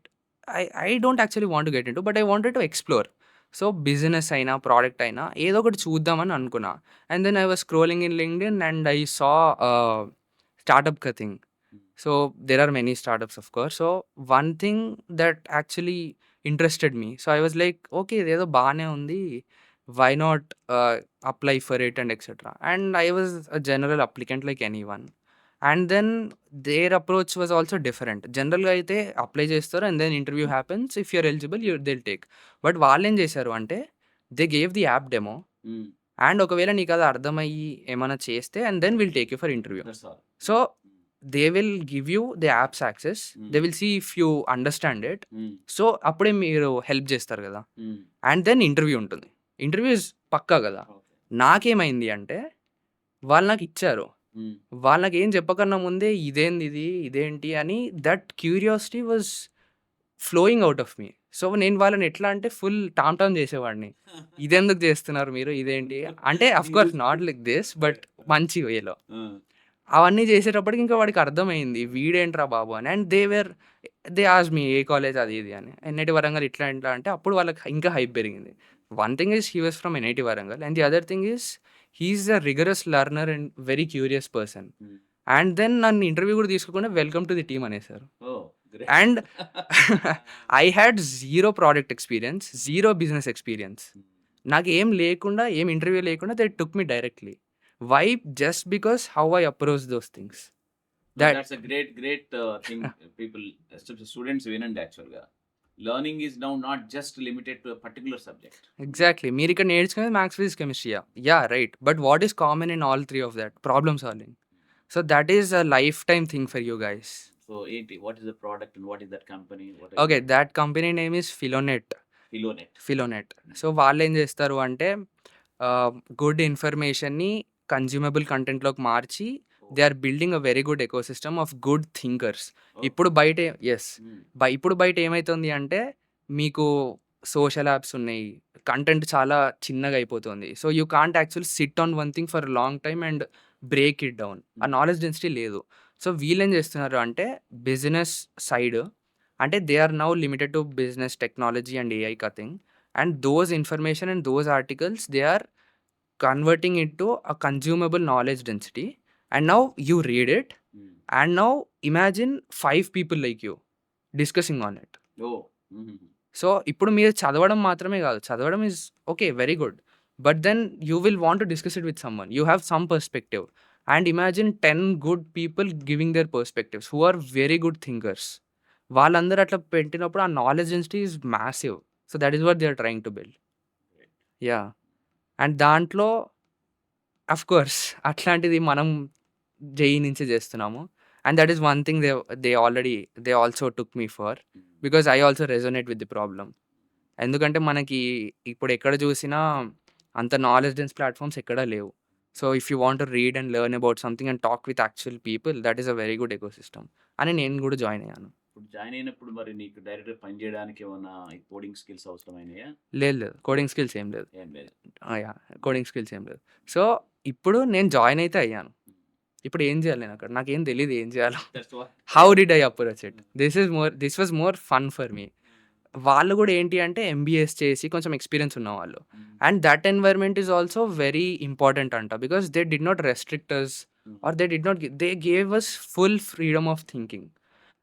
I don't actually want to get into but I wanted to explore. So, business అయినా, product అయినా ఏదో ఒకటి చూద్దామని అనుకున్నా. And then I was scrolling in LinkedIn and I saw startup క thing. So, there are many startups of course. So, one thing that actually interested me. So, I was like okay ఇదేదో బానే ఉంది. Why not apply for it and etcetera. And I was a general applicant like anyone. And then their approach was also different. జనరల్‌గా అయితే apply చేస్తారు and then interview happens. If you are eligible they'll take. But వాళ్ళేం చేశారు అంటే they gave the app demo mm, and ఒకవేళ నీకు అది అర్థమయ్యి ఏమైనా చేస్తే and then will take you for interview. that's all. So, they will give you the apps access. They Mm, will see if you understand it. mm, so, అప్పుడే మీరు help చేస్తారు కదా! mm. అండ్ దెన్ ఇంటర్వ్యూ ఉంటుంది. Interview is పక్కా కదా! Okay. నాకేమైంది అంటే వాళ్ళు నాకిచ్చారు. Mm, వాళ్ళు నాకేం చెప్పకన్నా ముందే ఇదేంటి అని that curiosity was flowing out of me. So, నేను వాళ్ళని ఎట్లా అంటే ఫుల్ టామ్ చేసేవాడిని. ఇదెందుకు చేస్తున్నారు మీరు? ఇదేంటి? అంటే of course not like this but మంచి వేలో. uh, అవన్నీ చేసేటప్పటికి ఇంకా వాడికి అర్థమైంది. వీడేంట్రా బాబు అని. And they asked me A college అది ఇది అని. ఎన్ఐటీ వరంగల్ ఇట్లా అంటే అప్పుడు వాళ్ళకి ఇంకా హైప్ పెరిగింది. One thing is he was from NIT Warangal and the other thing is he is a rigorous learner and very curious person. mm, and then నన్ను ఇంటర్వ్యూ కూడా తీసుకోకుండా వెల్కమ్ టు ది టీమ్ అనేసారు. Oh! Great. And I had zero product experience, zero business experience. నాకేం లేకుండా, ఏం interview లేకుండా they took me directly. Why? Just because how I approach those things. That that's a great thing. People students వినండి యాక్చువల్‌గా. Learning is now not just limited to a particular subject. Exactly. మీరిక్కడ నేర్చుకునేది maths, physics, కెమిస్ట్రీయా? Yeah! Right. But what is common in all 3 of that? Problem solving. So that is a life time thing for you guys. So ఏంటి? What is the product and what is that company? Okay. That company name is Philonet. Philonet. Philonet. So వాళ్ళేం చేస్తారు అంటే good ఇన్ఫర్మేషన్‌ని consumable కంటెంట్‌లోకి మార్చి they are building a very good ecosystem of good thinkers. ఇప్పుడు బయట yes. ఇప్పుడు బయట ఏమైతుంది అంటే మీకు సోషల్ యాప్స్ ఉన్నాయి. కంటెంట్ చాలా చిన్నగా అయిపోతుంది. So you can't actually sit on one thing for long time and break it down. ఆ నాలెడ్జ్ డెన్సిటీ లేదు. సో వీళ్ళేం చేస్తున్నారు అంటే బిజినెస్ సైడ్ అంటే they are now limited to business, technology and AI కథింగ్. And those information and those articles, they are converting into a consumable knowledge density. And now you read it, and now imagine 5 people like you discussing on it. Oh! So ఇప్పుడు మీరు చదవడం మాత్రమే కాదు, చదవడం is okay, very good. But then you will want to discuss it with someone. You have some perspective. And imagine 10 good people giving their perspectives who are very good thinkers. వాళ్ళందరూ అట్లా పెట్టినప్పుడు ఆ knowledge density is massive. So that is what they are trying to build. Yeah! And దాంట్లో of course అట్లాంటిది మనం JEE నుంచి చేస్తున్నాము. And that is one thing they also took me for. Because I also resonate with the problem. ఎందుకంటే మనకి ఇప్పుడు ఎక్కడ చూసినా అంత నాలెడ్జ్ డెన్స్ ప్లాట్‌ఫార్మ్స్ ఎక్కడా లేవు. So if you want to read and learn about something and talk with actual people, that is a very good ecosystem అని నేను కూడా జాయిన్ అయ్యాను. ఇప్పుడు జాయిన్ అయినప్పుడు మరి నీకు డైరెక్ట్‌గా పని చేయడానికి ఏమన్నా కోడింగ్ స్కిల్స్ అవసరమైనాయా? లేదు. కోడింగ్ స్కిల్స్ ఏం లేదు. ఏం లేదు. యాహ్! కోడింగ్ స్కిల్స్ ఏం లేదు. సో ఇప్పుడు నేను జాయిన్ అయితే అయ్యాను. ఇప్పుడు ఏం చేయాలి నేనక్కడ? నాకేం తెలీదు ఏం చేయాలో. That's what. How did I approach it? This was more fun for me. వాళ్ళు కూడా ఏంటి అంటే ఎంబీఏస్ చేసి కొంచెం ఎక్స్‌పీరియన్స్ ఉన్నవాళ్ళు. And that environment is also very important అంట. Because they did not restrict us or they gave us full freedom of thinking.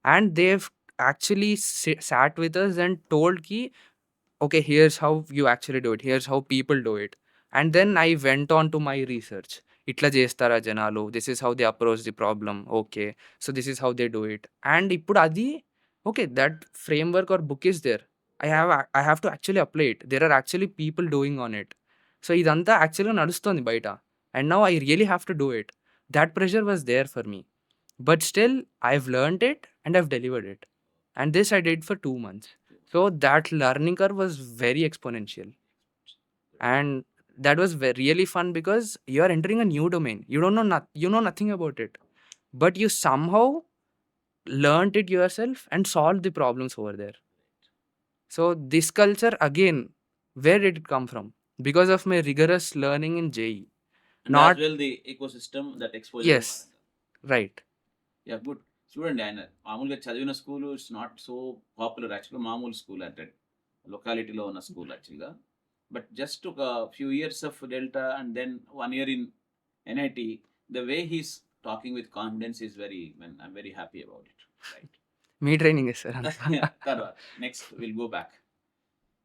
And they've actually sat with us and told ki, okay, here's how you actually do it, here's how people do it. And then I went on to my research. Itla chestara janalu, this is how they approach the problem, okay, so this is how they do it. And ippudu adi, okay, that framework or book is there. I have to actually apply it. There are actually people doing on it. So idantha actually nadustundi baita, and now I really have to do it. That pressure was there for me. But still, I've learned it and I've delivered it. And this I did for 2 months. So that learning curve was very exponential. And that was really fun because you are entering a new domain. You don't know you know nothing about it. But you somehow learned it yourself and solved the problems over there. So this culture again, where did it come from? Because of my rigorous learning in JEE. And Not as well the ecosystem that exposure. yes, right. Yeah! Good. చూడండి ఆయన మామూలుగా చదివిన school it's not so popular యాక్చువల్‌గా మామూలు school అంటే లొకాలిటీలో ఉన్న school యాక్చువల్‌గా. బట్ జస్ట్ ఒక few years of Delta and then 1 year in NIT the way he is talking with confidence is very I'm very happy about it. Right. మీ training ఇస్తారా? తర్వాత next will go back.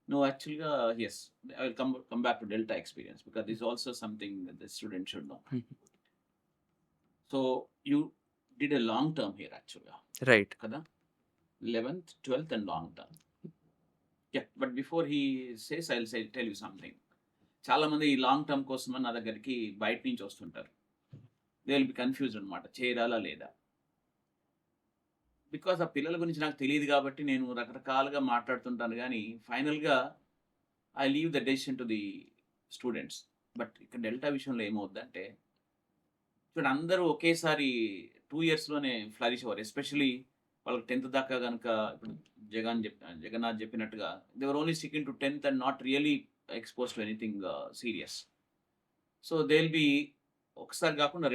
No, actually, yes, I will come back to Delta experience because this is also something that the student should know. So you did a long term here actually, Right. kada? 11th, 12th and long term. Yeah, but before he says, I'll tell you something. చాలా మంది ఈ long term కోసం నా దగ్గరికి బయట నుంచి వస్తుంటారు. They will B confused అనమాట, చేరాలా లేదా. బికాస్ ఆ పిల్లల గురించి నాకు తెలియదు కాబట్టి నేను రకరకాలుగా మాట్లాడుతుంటాను కానీ ఫైనల్గా I leave the decision to the students. But ఇక్కడ డెల్టా విషయంలో ఏమవుద్దంటే చూడండి, అందరూ ఒకేసారి 2 ఇయర్స్లోనే ఫ్లరిష్ అవ్వరు. ఎస్పెషలీ వాళ్ళకి 10th దాకా కనుక ఇప్పుడు జగన్నాథ్ చెప్పినట్టుగా they were only sticking to 10th and not really expose to anything serious. So they will be ఒకసారి కాకుండా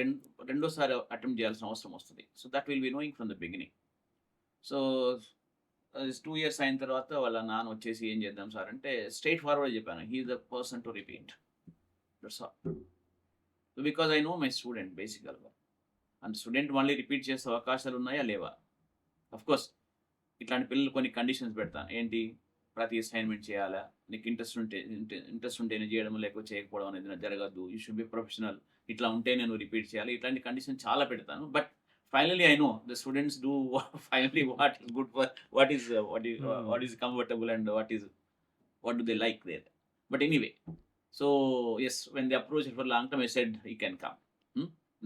రెండోసారి అటెంప్ట్ చేయాల్సిన అవసరం వస్తుంది. So that will be knowing from the beginning. So 2 years అయిన తర్వాత వాళ్ళ నాన్న వచ్చేసి ఏం చేద్దాం సార్ అంటే స్ట్రైట్ ఫార్వర్డ్ చెప్పాను, he is the person to repeat. That's all. Because I know my student బేసికల్గా. అండ్ స్టూడెంట్ మళ్ళీ రిపీట్ చేసే అవకాశాలు ఉన్నాయా లేవా? కోర్స్ ఇట్లాంటి పిల్లలు కొన్ని కండిషన్స్ పెడతాను. ఏంటి, ప్రతి అసైన్మెంట్ చేయాలా, నీకు ఇంట్రెస్ట్ ఉంటేనే చేయడం, లేకపోతే చేయకపోవడం అనేది జరగద్దు, యూ షుడ్ బి ప్రొఫెషనల్, ఇట్లా ఉంటే నేను రిపీట్ చేయాలి, ఇట్లాంటి కండిషన్ చాలా పెడతాను. But finally I know the students do finally what is good for what is comfortable and what do they like there. But anyway, so yes, when they approached for long term, I said you can come.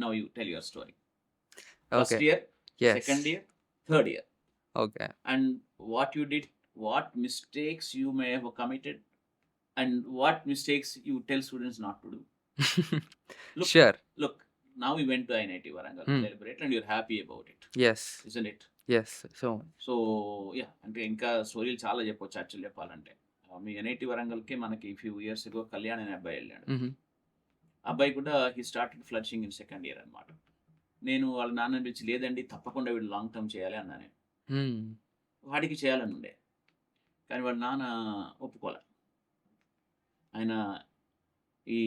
Now you tell your story. First Okay. year, Yes. second year, third year, Okay. and what you did, what mistakes you may have committed, and what mistakes you tell students not to do. Look, Sure. look. Now we went to INIT Warangal, celebrate, and you're happy about it, Yes. isn't it? Yes. So yeah, అంటే ఇంకా స్టోరీలు చాలా చెప్పొచ్చు actual చెప్పాలంటే. మీ NIT వరంగల్కి మనకి few years ago Kalyan అనే అబ్బాయి వెళ్ళాడు. అబ్బాయి కూడా he started flirting in second year అనమాట. నేను వాళ్ళ నాన్న పిలిచి, లేదండి తప్పకుండా వీడు లాంగ్ టర్మ్ చేయాలి అన్నా నేను. వాడికి చేయాలని ఉండే, కానీ వాళ్ళ నాన్న ఒప్పుకోలే. ఆయన ఈ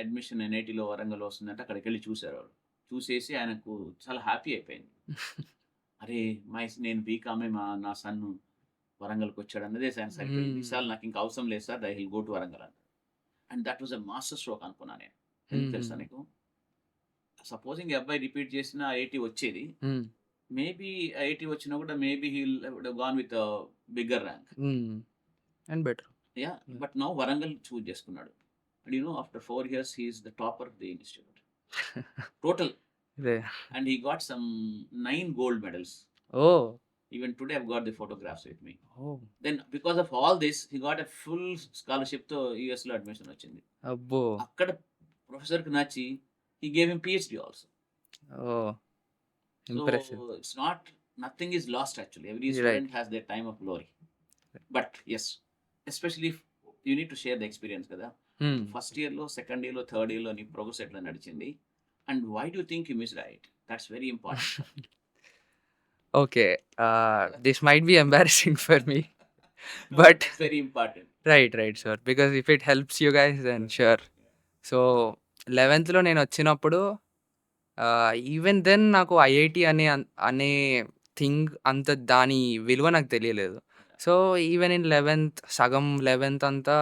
అడ్మిషన్ ఎన్ఐటీలో వరంగల్ వస్తుందంటే అక్కడికి వెళ్ళి చూశారు. వాళ్ళు చూసేసి ఆయనకు చాలా హ్యాపీ అయిపోయింది. అరే నేను బీకామే నా సన్ను వరంగల్కి వచ్చాడు అన్నదే ఆయన సరిపోయింది. ఈసారి నాకు ఇంకా అవసరం లేదు sir, I will go to Warangal అంటారు. And that was a master stroke అనుకున్నా నేను. ఎందుకు తెలుసా నీకు, సపోజింగ్ ఈ అబ్బాయి రిపీట్ చేసిన 80 వచ్చేది, మేబీ 80 వచ్చినా కూడా maybe he would have gone with bigger rank and better. Yeah, but now Warangal choose చేసుకున్నాడు. And you know after 4 years he is the topper of the institute total. And he got some 9 gold medals. Oh. Even today I've got the photographs with me. Oh. Then because of all this he got a full scholarship to US లో admission వచ్చింది. అబ్బో. అక్కడ professor కి నచ్చి he gave him PhD also. Oh, impressive. So it's not, nothing is lost actually. Every student has their time of glory. But yes, especially if you need to share the experience కదా. First year లో, second year లో, third year లో నీ progress ఎట్లా నడిచింది, and why do think you miss right? That's very important. Okay, this might be embarrassing for me, but it's very important. right, sure. Because if it helps you guys, then sure. So 11th లో నేను వచ్చినప్పుడు even then నాకు IIT అనే thing అంత దాని విలువ నాకు తెలియలేదు. సో ఈవెన్ ఇన్ 11th, సగం 11th అంతా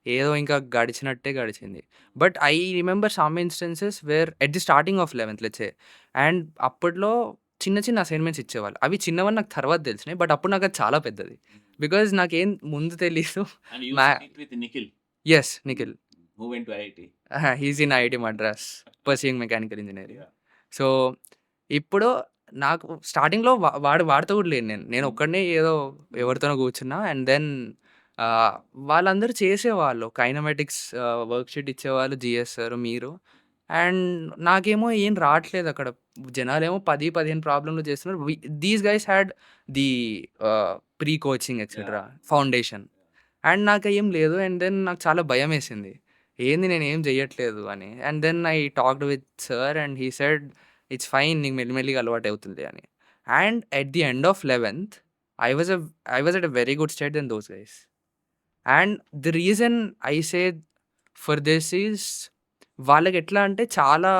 ఏదో ఇంకా గడిచినట్టే గడిచింది. But I remember some instances where at the starting of 11th let's say, and అప్పట్లో చిన్న చిన్న అసైన్మెంట్స్ ఇచ్చేవాళ్ళు. అవి చిన్నవని నాకు తర్వాత తెలిసినాయి, బట్ అప్పుడు నాకు అది చాలా పెద్దది. బికాజ్ నాకేం ముందు తెలీదు. And you sit with Nikhil, Yes, Nikhil. who went to IIT. He's in IIT Madras pursuing mechanical engineering. Yeah. So ఇప్పుడు నాకు స్టార్టింగ్లో వాడితో కూడా లేను నేను ఒక్కడనే ఏదో ఎవరితోనో కూర్చున్నా. అండ్ దెన్ వాళ్ళందరూ చేసేవాళ్ళు, కైనమాటిక్స్ వర్క్షీట్ ఇచ్చేవాళ్ళు, జిఎస్ సార్, మీరు. అండ్ నాకేమో ఏం రావట్లేదు అక్కడ. జనాలేమో 10-15 ప్రాబ్లంలు చేస్తున్నారు. These guys had the pre coaching etcetera, foundation. And నాకు ఏం లేదు. అండ్ దెన్ నాకు చాలా భయం వేసింది, ఏంది నేను ఏం చెయ్యట్లేదు అని. And then I talked with sir and he said it's fine, నీకు మెల్లిమెల్లిగా అలవాటు అవుతుంది అని. And at the end of 11th I was at a very good state than those guys. And the reason I say for this is, వాళ్ళకి ఎట్లా అంటే చాలా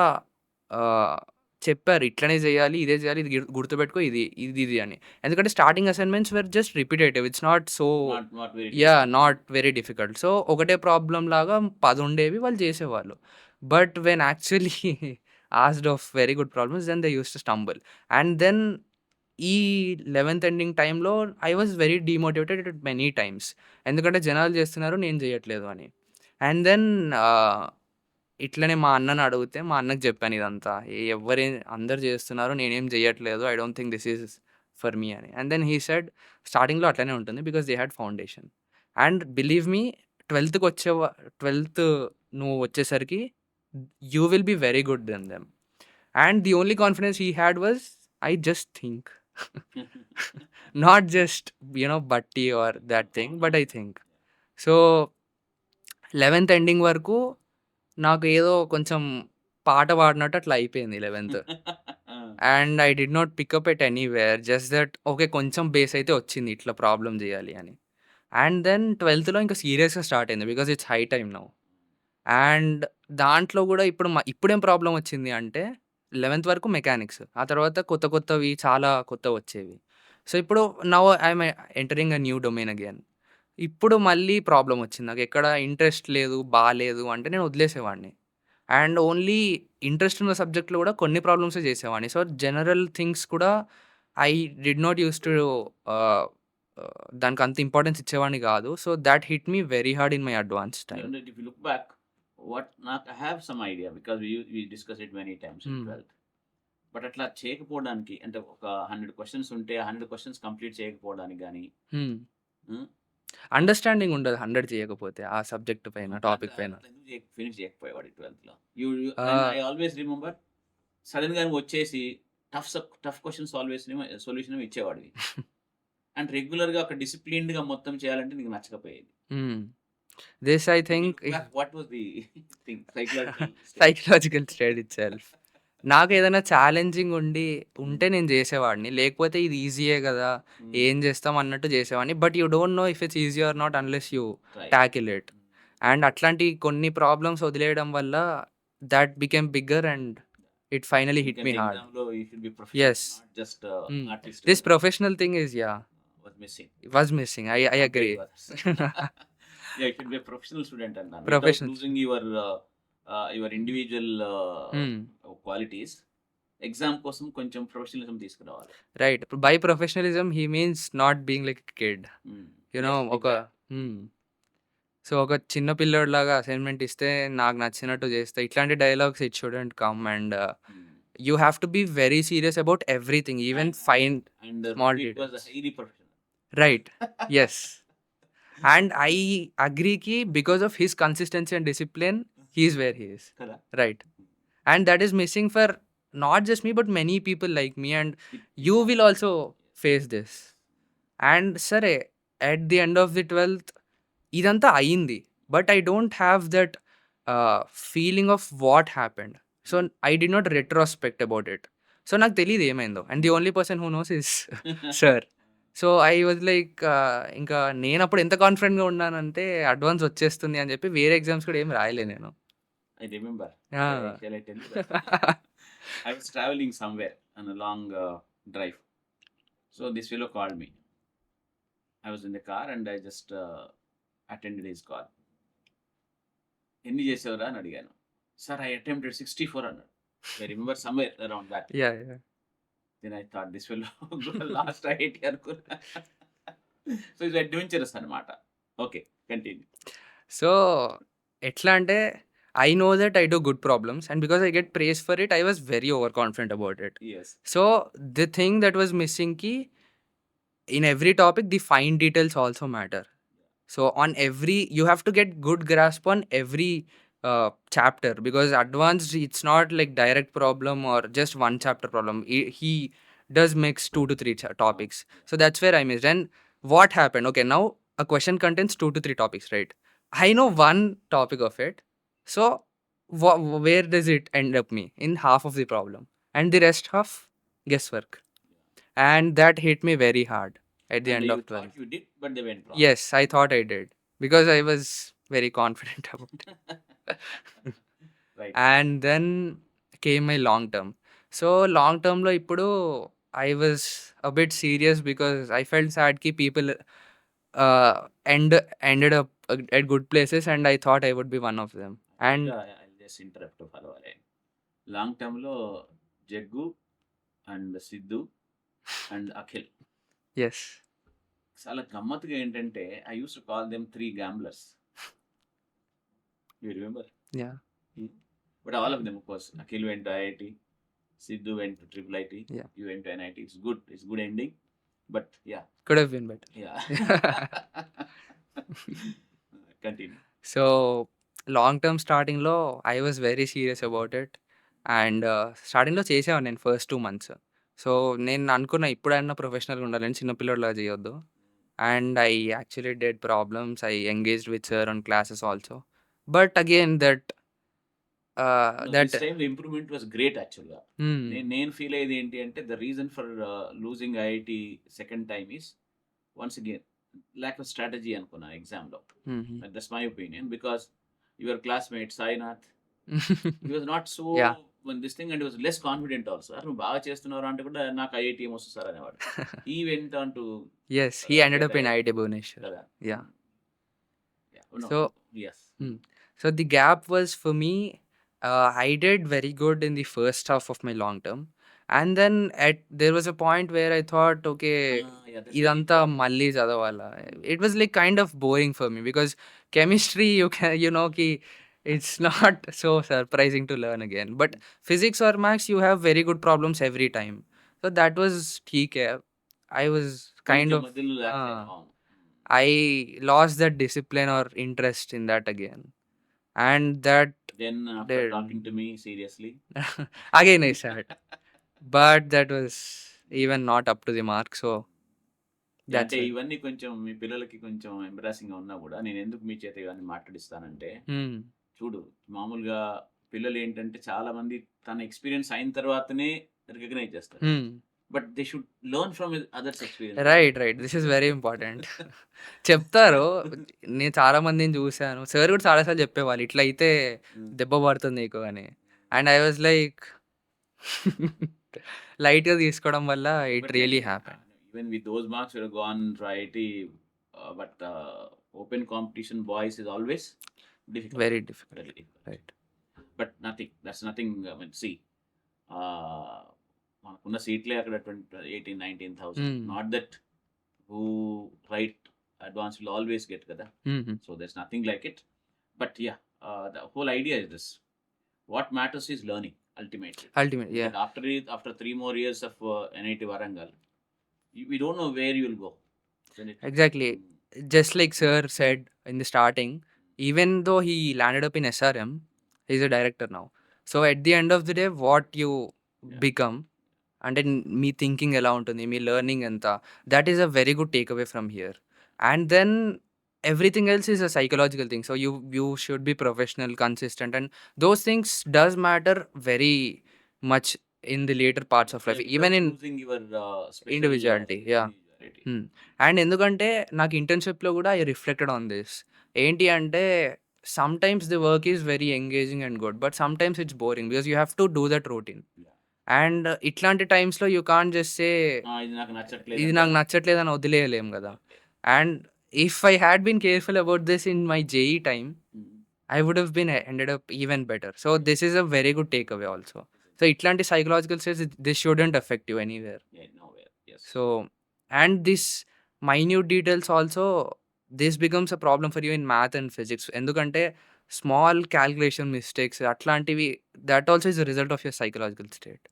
చెప్పారు, ఇట్లనే చేయాలి, ఇదే చేయాలి, ఇది గుర్తుపెట్టుకో, ఇది అని. ఎందుకంటే starting assignments were just repetitive, it's not so not very difficult. So ఒకటే ప్రాబ్లం లాగా 10 ఉండేవి, వాళ్ళు చేసేవాళ్ళు. But when actually asked of very good problems, then they use to stumble. And then ఈ 11th ఎండింగ్ టైంలో I was very demotivated many times. ఎందుకంటే జనాలు చేస్తున్నారు, నేను చేయట్లేదు అని. అండ్ దెన్ ఇట్లనే మా అన్నని అడిగితే, మా అన్నకి చెప్పాను ఇదంతా, అందరు చేస్తున్నారు, నేనేం చేయట్లేదు, I don't think this is for me అని. అండ్ దెన్ హీ సెడ్ స్టార్టింగ్లో అట్లనే ఉంటుంది because they had foundation. And believe me, 12th నువ్వు వచ్చేసరికి you will be very good then them. And the only confidence he had was, I just think, not just బట్టి or that thing, but I think. So 11th ending వరకు నాకు ఏదో కొంచెం పాట పాడినట్టు అట్లా అయిపోయింది 11th. And I did not pickup at anywhere, just that okay కొంచెం బేస్ అయితే వచ్చింది, ఇట్లా ప్రాబ్లం చేయాలి అని. అండ్ దెన్ 12thలో ఇంకా సీరియస్గా స్టార్ట్ అయింది because it's high time now. And దాంట్లో కూడా ఇప్పుడేం ప్రాబ్లం వచ్చింది అంటే, 11th వరకు మెకానిక్స్. ఆ తర్వాత కొత్తవి చాలా కొత్తవొచ్చేవి. సో, ఇప్పుడు now I'm entering a new domain again. ఇప్పుడు మళ్ళీ ప్రాబ్లమొచ్చింది. నాకెక్కడ ఇంట్రెస్ట్ లేదు, బాలేదు అంటే నేను వదిలేసేవాడిని. అండ్ ఓన్లీ ఇంట్రెస్ట్ ఉన్న సబ్జెక్ట్‌లో గూడా కొన్ని ప్రాబ్లమ్సే చేసేవాడిని. సో, జనరల్ థింగ్స్ కూడా I did not use to ఆహ్, దానికంత ఇంపార్టెన్స్ ఇచ్చేవాడిని గాదు. So, that hit me very hard in my advance time. And if you look back, what not I have some idea because we discussed it many times in హ్మ్. 12th. But అట్లా చేయకపోవడానికి అంటే ఒక 100 questions ఉంటే ఆ 100 questions complete చేయకపోవడానికి గానీ హ్మ్. హ్మ్. Understanding ఉండదు 100 చేయకపోతే ఆ సబ్జెక్ట్ పైన, అట్లా టాపిక్ పైన. అట్లా ఎందుకు ఫినిష్ చేయకపోయేవాడు 12థ్‌లో. యూ యూ అండ్ ఆహ్, ఐ ఆల్వేస్ రిమెంబర్ సడెన్‌గా నువ్వు వచ్చేసి టఫ్ క్వెషన్ సొల్యూషన్ ఇచ్చేవాడివి. అండ్ రెగ్యులర్‌గా ఒక డిసిప్లిన్డ్‌గా మొత్తం చేయాలంటే నీకు నచ్చకపోయేది. హ్మ్. This I if you think look back what was the thing psychological state? Psychological state itself. నాకేదైనా ఛాలెంజింగ్ ఉంటే నేను జేసేవాడిని. లేకపోతే ఇది ఈజీయే గదా! హ్మ్. ఏం జేస్తాం అన్నట్టు జేసేవాడిని. But you don't know if it's easy or not unless you try. Tackle it. And అట్లాంటి కొన్ని ప్రాబ్లమ్స్ వదిలేయడం వల్ల that became bigger and it finally hit ఎందుకంటే మీ హార్డ్. ఎగ్జామ్‌లో you should be professional. Yes. Not just hmm. Artist this professional thing is was missing was missing. I compared agree. To others. You should be a professional student అన్నాను. Without professional. Losing your individual హ్మ్. Qualities. Exam కోసం కొంచెం professionalism తీసుకురావాలి. Right. By professionalism he means not being like a kid. Hmm. You know yes. ఒక exactly. Hmm. So, ఒక చిన్న పిల్లోడిలాగా assignment ఇస్తే నాకు నచ్చినట్టు చేస్తా. ఇట్లాంటి dialogues it shouldn't come and hmm. You have to be very serious about everything. Even fine and small Ruthvik was details. Highly professional. Right. Yes. And I agree కి because of his consistency and discipline he is where he is. కదా! Right. And that is missing for not just me but many people like me and It you will happens. also face this. And సరే at the end of the 12th ఇదంతా అయింది. But I don't have that feeling of what happened. So, I did not retrospect about it. So, నాకు తెలీదు ఏమైందో. And the only person who knows is sir. So, I was like ఇంకా నేనప్పుడు ఎంత కాన్ఫిడెంట్‌గా ఉన్నానంటే అడ్వాన్స్ వచ్చేస్తుంది అని చెప్పి వేరే ఎగ్జామ్స్ కూడా ఏమి రాయలే నేను. I remember. ఆ! Shall I tell you that? I was traveling somewhere on a long drive. So this fellow called me. I was in the car and I just attended his call. ఎన్ని చేసావురా అని అడిగాను. Sir I attempted 64 అన్నాడు. I remember somewhere around that. Yeah! Then I thought this fellow lost 80 అనుకున్నా. So it's adventurous అన్నమాట. Okay. Continue. So, ఎట్లా అంటే I know that I do good problems and because I get prize for it I was very overconfident about it. Yes. So, the thing that was missing కి in every topic the fine details also matter. So on every you have to get good grasp on every chapter because advanced it's not like direct problem or just one chapter problem. He does mix 2 to 3 topics. So that's where I missed. And what happened, okay, now a question contains 2 to 3 topics, right? I know one topic of it. So where does it end up me in half of the problem and the rest half guesswork. And that hit me very hard at the And end you of 12th. thought you did, but they went wrong. Yes, I thought I did because I was very confident about it. Right. And then came my long term. So long term lo ippudu I was a bit serious because I felt sad ki people ended up at good places and I thought I would be one of them. And I'll just interrupt to follow అలే. Long టర్మ్‌లో Jaggu and Siddhu and Akhil. yes, చాలా గమ్మత్తుగా ఏంటంటే I used to call them 3 gamblers. You remember? yeah, But all of them, of course. Akhil went to IIT, Sidhu went to Triple IT, yeah, you went to NIT. It's good. It's good ending. But yeah, could have been better. yeah. Continue. So long term స్టార్టింగ్‌లో I was very serious about it. And స్టార్టింగ్‌లో చేసేవాడిని నేను first 2 months. So నేను అనుకున్న ఇప్పుడన్నా ప్రొఫెషనల్‌గా ఉండాలని చిన్న పిల్లోడిలాగా చేయొద్దు. And I actually did problems. I engaged with sir on classes also. But again No, that this time the improvement was great actually. హ్మ్. నేను ఫీల్ అయ్యేది ఏంటి అంటే the reason for losing IIT second time is once again lack of strategy అనుకున్నా ఎగ్జామ్లో. హుహు. That's my opinion because your classmate Sainath he was not so Yeah. One this thing and was less confident also. Sir నువ్వు బాగా చేస్తున్నావు అంటే కూడా నాకు IITM వస్తుంది సార్ అనేవాడు. He went on to Yes, he ended get up in IIT Bhubaneswar. కదా. Yeah. No So yes so the gap was for me, I did very good in the first half of my long term, and then there was a point where I thought, okay, ఇదంతా మళ్ళీ చదవాలా. It was like kind of boring for me because chemistry you can, you know, ki it's not so surprising to learn again. But physics or maths you have very good problems every time. So that was theek hai. I was kind of మధ్యలో I lost that discipline or interest in that again. And that then after did talking to me seriously again I sat. But that was even not up to the mark. So that's అంటే it. ఇవన్నీ కొంచెం మీ పిల్లలకి కొంచెం embarrassing గా ఉన్నా కూడా నేను ఎందుకు మీ చేత ఇవన్నీ మాట్లాడిస్తానంటే Hmm. చూడు మామూలుగా పిల్లలు ఏంటంటే చాలా మంది తన ఎక్స్పీరియన్స్ అయిన తర్వాతనే రికగ్నైజ్ చేస్తారు. Hmm. But they should learn from others experience. Right right this is very important. చెప్తారు. నేను చాలా మందిని చూసాను. సార్ కూడా చాలాసార్లు చెప్పేవాళ్ళు ఇట్లా అయితే దెబ్బ పడుతుంది నీకు అని. అండ్ ఐ వాజ్ లైక్ లైట్గా తీసుకోవడం వల్ల it really happen. Even with those marks you gone IIT but open competition boys is always difficult. Very difficult. Right. But nothing that's nothing. I mean see మనకున్న సీట్లే అక్కడ 18,000-19,000. Not that who right advance will always get కదా. So that's nothing like it. But yeah the whole idea is this, what matters is learning ultimately. Ultimate yeah. And after 3 more years of NIT Warangal, we don't know where you will go. Exactly. Just like sir said in the starting, even though he landed up in SRM, he's a director now. So at the end of the day, what you Yeah. become, అంటే మీ thinking ఎలా ఉంటుంది, మీ learning ఎంత, that is a very good take away from here. And then everything else is a psychological thing. So you should be professional, consistent, and those things does matter very much in the later parts of life, even in Choosing your special, individuality. Yeah. individuality. And ఎందుకంటే నాకు ఇంటర్న్షిప్లో కూడా I reflected on this. ఏంటి అంటే some times the work is very engaging and good, but some times it's boring because you have to do that routine. Yeah. And ఇట్లాంటి టైమ్స్లో you can't just say ఇది నాకు నచ్చట్లేదు, ఇది నాకు నచ్చట్లేదని వదిలేయలేం కదా. And if I had been careful about this in my JEE time, I would have been ended up even better. So this is a very good takeaway also. So itlanti psychological stress, this shouldn't affect you anywhere. Yeah, nowhere. Yes. So and this minute details also, this becomes a problem for you in math and physics. Endukante small calculation mistakes atlantivi, that also is a result of your psychological state.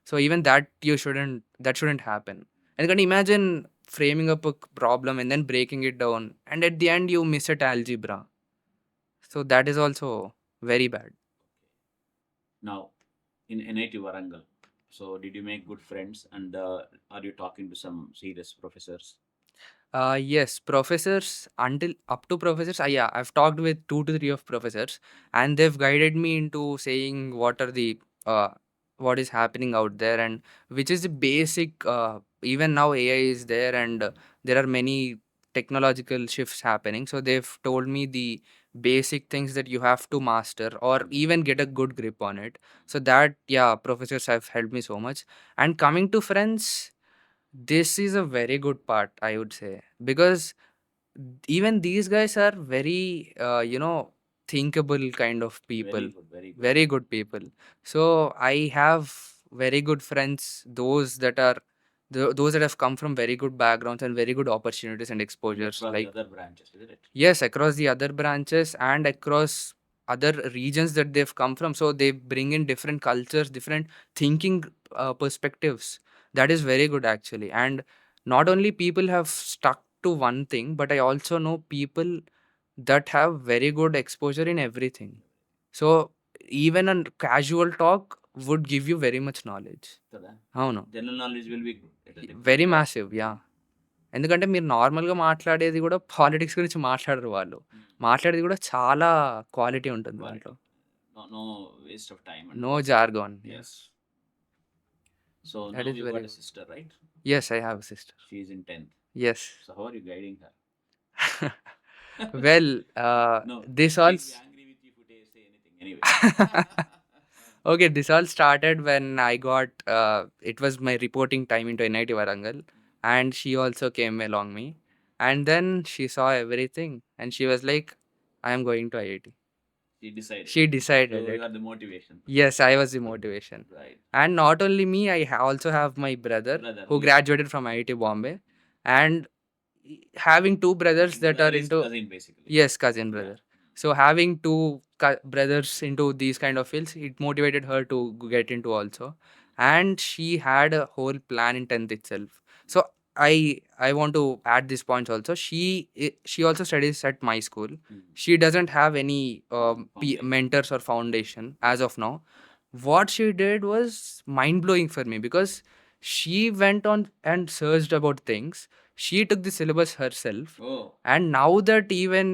So even that shouldn't happen. Endukante imagine framing up a problem and then breaking it down, and at the end you miss at algebra. So that is also very bad. Now, in NIT Warangal, so did you make good friends, and are you talking to some serious professors? Yes, professors, until up to professors, yeah, I've talked with 2 to 3 of professors, and they've guided me into saying what are the what is happening out there, and which is the basic. Even now AI is there, and there are many technological shifts happening. So they've told me the basic things that you have to master or even get a good grip on it. So that, yeah, professors have helped me so much. And coming to friends, this is a very good part, I would say, because even these guys are very thinkable kind of people. Very good, very good. Very good people. So I have very good friends, those that have come from very good backgrounds and very good opportunities and exposures. Across Like the other branches, isn't it? yes, across the other branches and across other regions that they've come from. So they bring in different cultures, different thinking perspectives. That is very good actually. And not only people have stuck to one thing, but I also know people that have very good exposure in everything. So even a casual talk would give you very much knowledge. Kada? అవును, General knowledge will be very massive. Yeah, ఎందుకంటే మీరు నార్మల్గా మాట్లాడేది కూడా politics గురించి మాట్లాడరు వాళ్ళు. మాట్లాడేది కూడా చాలా క్వాలిటీ ఉంటుంది దాంట్లో. no waste of time. No jargon. Yes. So That now is you very got a good. sister, right? Yes, I have sister. She is in 10th. Yes. So how are you guiding her? Well No. This She'll also be angry with you if you say anything anyway. Okay, this all started when I got it was my reporting time into NIT Warangal, and she also came along me, and then she saw everything, and she was like, I am going to IIT. She decided. She So decided you it. are the motivation. Yes, I was the motivation. Right. And not only me, I also have my brother Brother. who graduated from IIT Bombay, and having two brothers that are Brother is into cousin basically. yes, cousin Yeah. brother. So having two brothers into these kind of fields, it motivated her to get into also, and she had a whole plan in 10th itself. So I want to add this point also. She also studies at my school. Hmm. She doesn't have any Foundation. mentors or foundation as of now. What she did was mind blowing for me, because she went on and searched about things. She took the syllabus herself, Oh. and now that even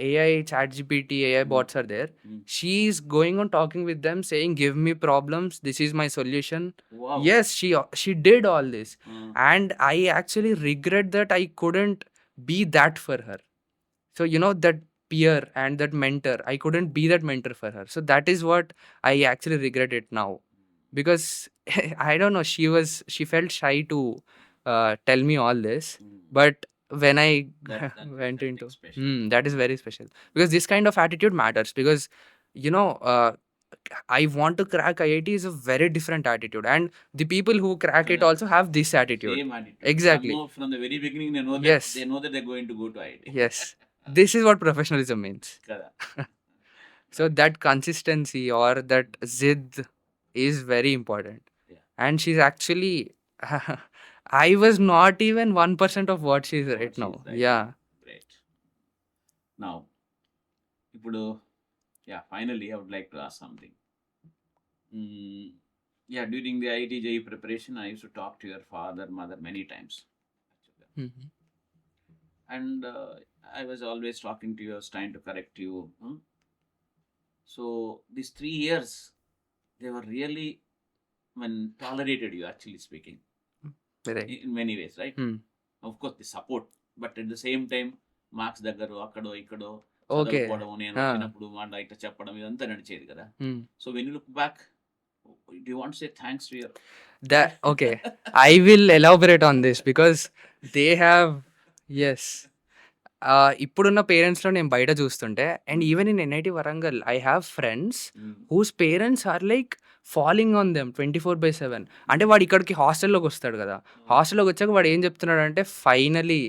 AI, ChatGPT, AI bots are there, she is going on talking with them, saying, "Give me problems. This is my solution." Wow. Yes, she did all this, Hmm. and I actually regret that I couldn't be that for her. So that peer and that mentor, I couldn't be that mentor for her. So that is what I actually regret it now, because I don't know, she felt shy to tell me all this, Hmm. but when I That went is into special. that is very special, because this kind of attitude matters, because you know uh, I want to crack IIT is a very different attitude, and the people who crack it Correct. also have this attitude. Same attitude. Exactly. Somehow from the very beginning they know that Yes. they know that they're going to go to IIT. Yes. This is what professionalism means. Kada. So that consistency or that zid is very important. Yeah. And she's actually, I was not even 1% of what she's What right she's now. right Yeah. now. Great. Now, ఇప్పుడు yeah, finally I would like to ask something. Yeah, during the IIT JEE preparation, I used to talk to your father, mother many times. Mhm. And I was always talking to you, I was trying to correct you. So these 3 years, they were really tolerated you, actually speaking, Right. in many ways, right? Hmm. Of course, the support, but at the same time, marks దగ్గర అక్కడో ఇక్కడో Okay. చదవకపోవడం, నేను Ah. వచ్చినప్పుడు మాట ఇట్లా చెప్పడం, ఇదంతా నడిచేది కదా. Hmm. So when you look back, do you want to say thanks to your That okay. I will elaborate on this because they have yes. ఇప్పుడున్న పేరెంట్స్‌లో నేను బయట చూస్తుంటే, and even in NIT Warangal I have friends whose parents are like following on them 24/7. అంటే వాడు ఇక్కడికి హాస్టల్‌లోకి వస్తాడు కదా! హాస్టల్‌లోకి వచ్చాక వాడు ఏం చెప్తున్నాడంటే, ఫైనల్లీ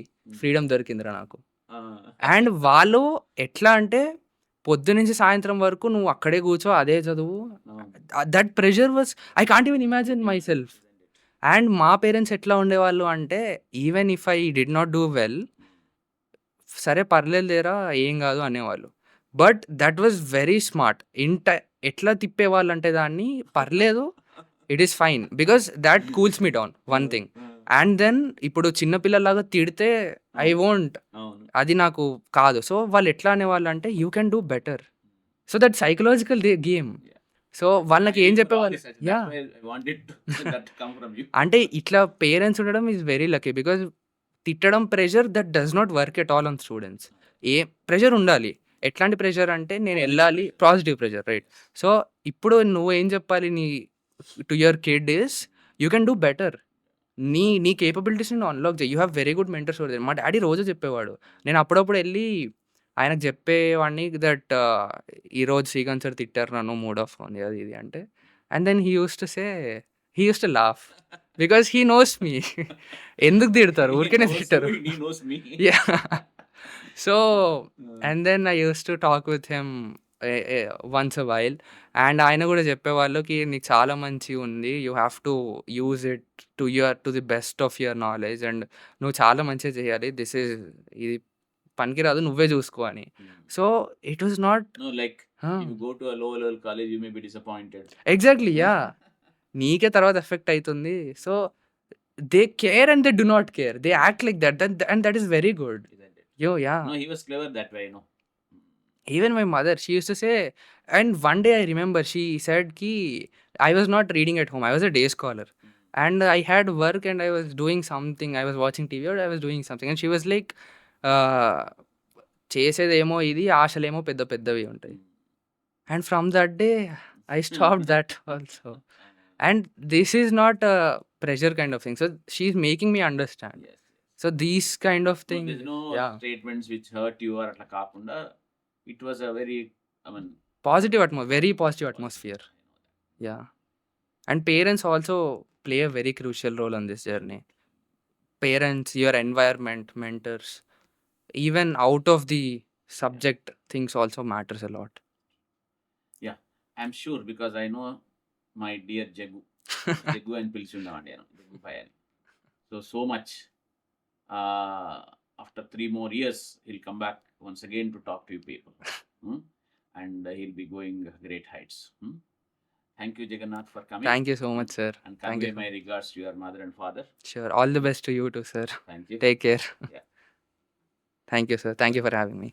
ఫ్రీడమ్ దొరికిందిరా నాకు. అండ్ వాళ్ళు ఎట్లా అంటే, పొద్దునుంచి సాయంత్రం వరకు నువ్వు అక్కడే కూర్చో, అదే చదువు. That pressure was I can't even imagine myself. And మా పేరెంట్స్ ఎట్లా ఉండేవాళ్ళు అంటే, even if I did not do well, సరే పర్లేదు లేరా ఏం కాదు అనేవాళ్ళు. But that was very smart. ఎట్లా తిప్పేవాళ్ళంటే దాన్ని, పర్లేదు, it is fine, because that cools me down one thing. And then ఇప్పుడు చిన్న పిల్లల్లాగా తిడితే ఐ వోంట్, అది నాకు కాదు. సో వాళ్ళు ఎట్లా అనేవాళ్ళు అంటే, you can do better. So that psychological game. So వాళ్ళకి ఏం చెప్పేవాళ్ళు, యా అంటే ఇట్లా పేరెంట్స్ ఉండడం ఈజ్ వెరీ లక్కీ, బికాజ్ తిట్టడం pressure that does not work at all on students. A pressure ఉండాలి. ఎట్లాంటి ప్రెషర్ అంటే, నేను వెళ్ళాలి, పాజిటివ్ ప్రెషర్, రైట్. సో ఇప్పుడు నువ్వు ఏం చెప్పాలి to your kid is, you can do better. నీ కేపబిలిటీస్ని నువ్వు అన్లాక్ చేయి. You have very good mentors over there. మా డాడీ రోజు చెప్పేవాడు. నేను అప్పుడప్పుడు వెళ్ళి ఆయనకు చెప్పేవాడిని దట్ ఈరోజు శ్రీకాంత్ సార్ తిట్టారు నన్ను, మూడ్ ఆఫ్ ఉంది అది ఇది అంటే. And then he use to laugh because he knows me. ఎందుకు తిడతారు, ఊరికేనే తిట్టారు. Yeah. So and then I use to talk with him once a while. అండ్ ఆయన కూడా చెప్పేవాళ్ళు కి నీకు చాలా మంచిగా ఉంది, you have to use it to the best of your knowledge, and నువ్వు చాలా మంచిగా చేయాలి, ఇది పనికిరాదు, నువ్వే చూసుకో అని. So it was not exactly, yeah. నీకే తర్వాత ఎఫెక్ట్ అవుతుంది. So they care and they do not care, they act like that, and that is very good. Yeah. No, he was clever that way, no. Even my mother, she used to say, and one day I remember she said ki I was not reading at home, I was a day scholar, and I had work and I was doing something, I was watching TV or I was doing something, and she was like, చేసేదేమో ఇది, ఆశలేమో పెద్ద పెద్దవి ఉంటాయి. And from that day I stopped that also. And this is not a pressure kind of thing. So she's making me understand. Yes. So these kind of So there's things, no yeah, statements which hurt you or అట్లా కాకుండా it was a very, I mean, positive very positive positive. atmosphere. I know that. Yeah. And parents also play a very crucial role on this journey. Parents, your environment, mentors, even out of the subject things also matters a lot. Yeah, I'm sure because I know my dear Jagu. Jagu అని పిలిచి ఉండేవాడిని నేను, jug భాయ్ అని. So much. After 3 more years, he'll come back once again to talk to you people. Hmm? And he'll be going great heights. Thank you, Jagannath, for coming. Thank you so much, sir. And Thank convey you. my regards to your mother and father. Sure. All the best to you too, sir. Thank you. Take care. Yeah. Thank you, sir. Thank you for having me.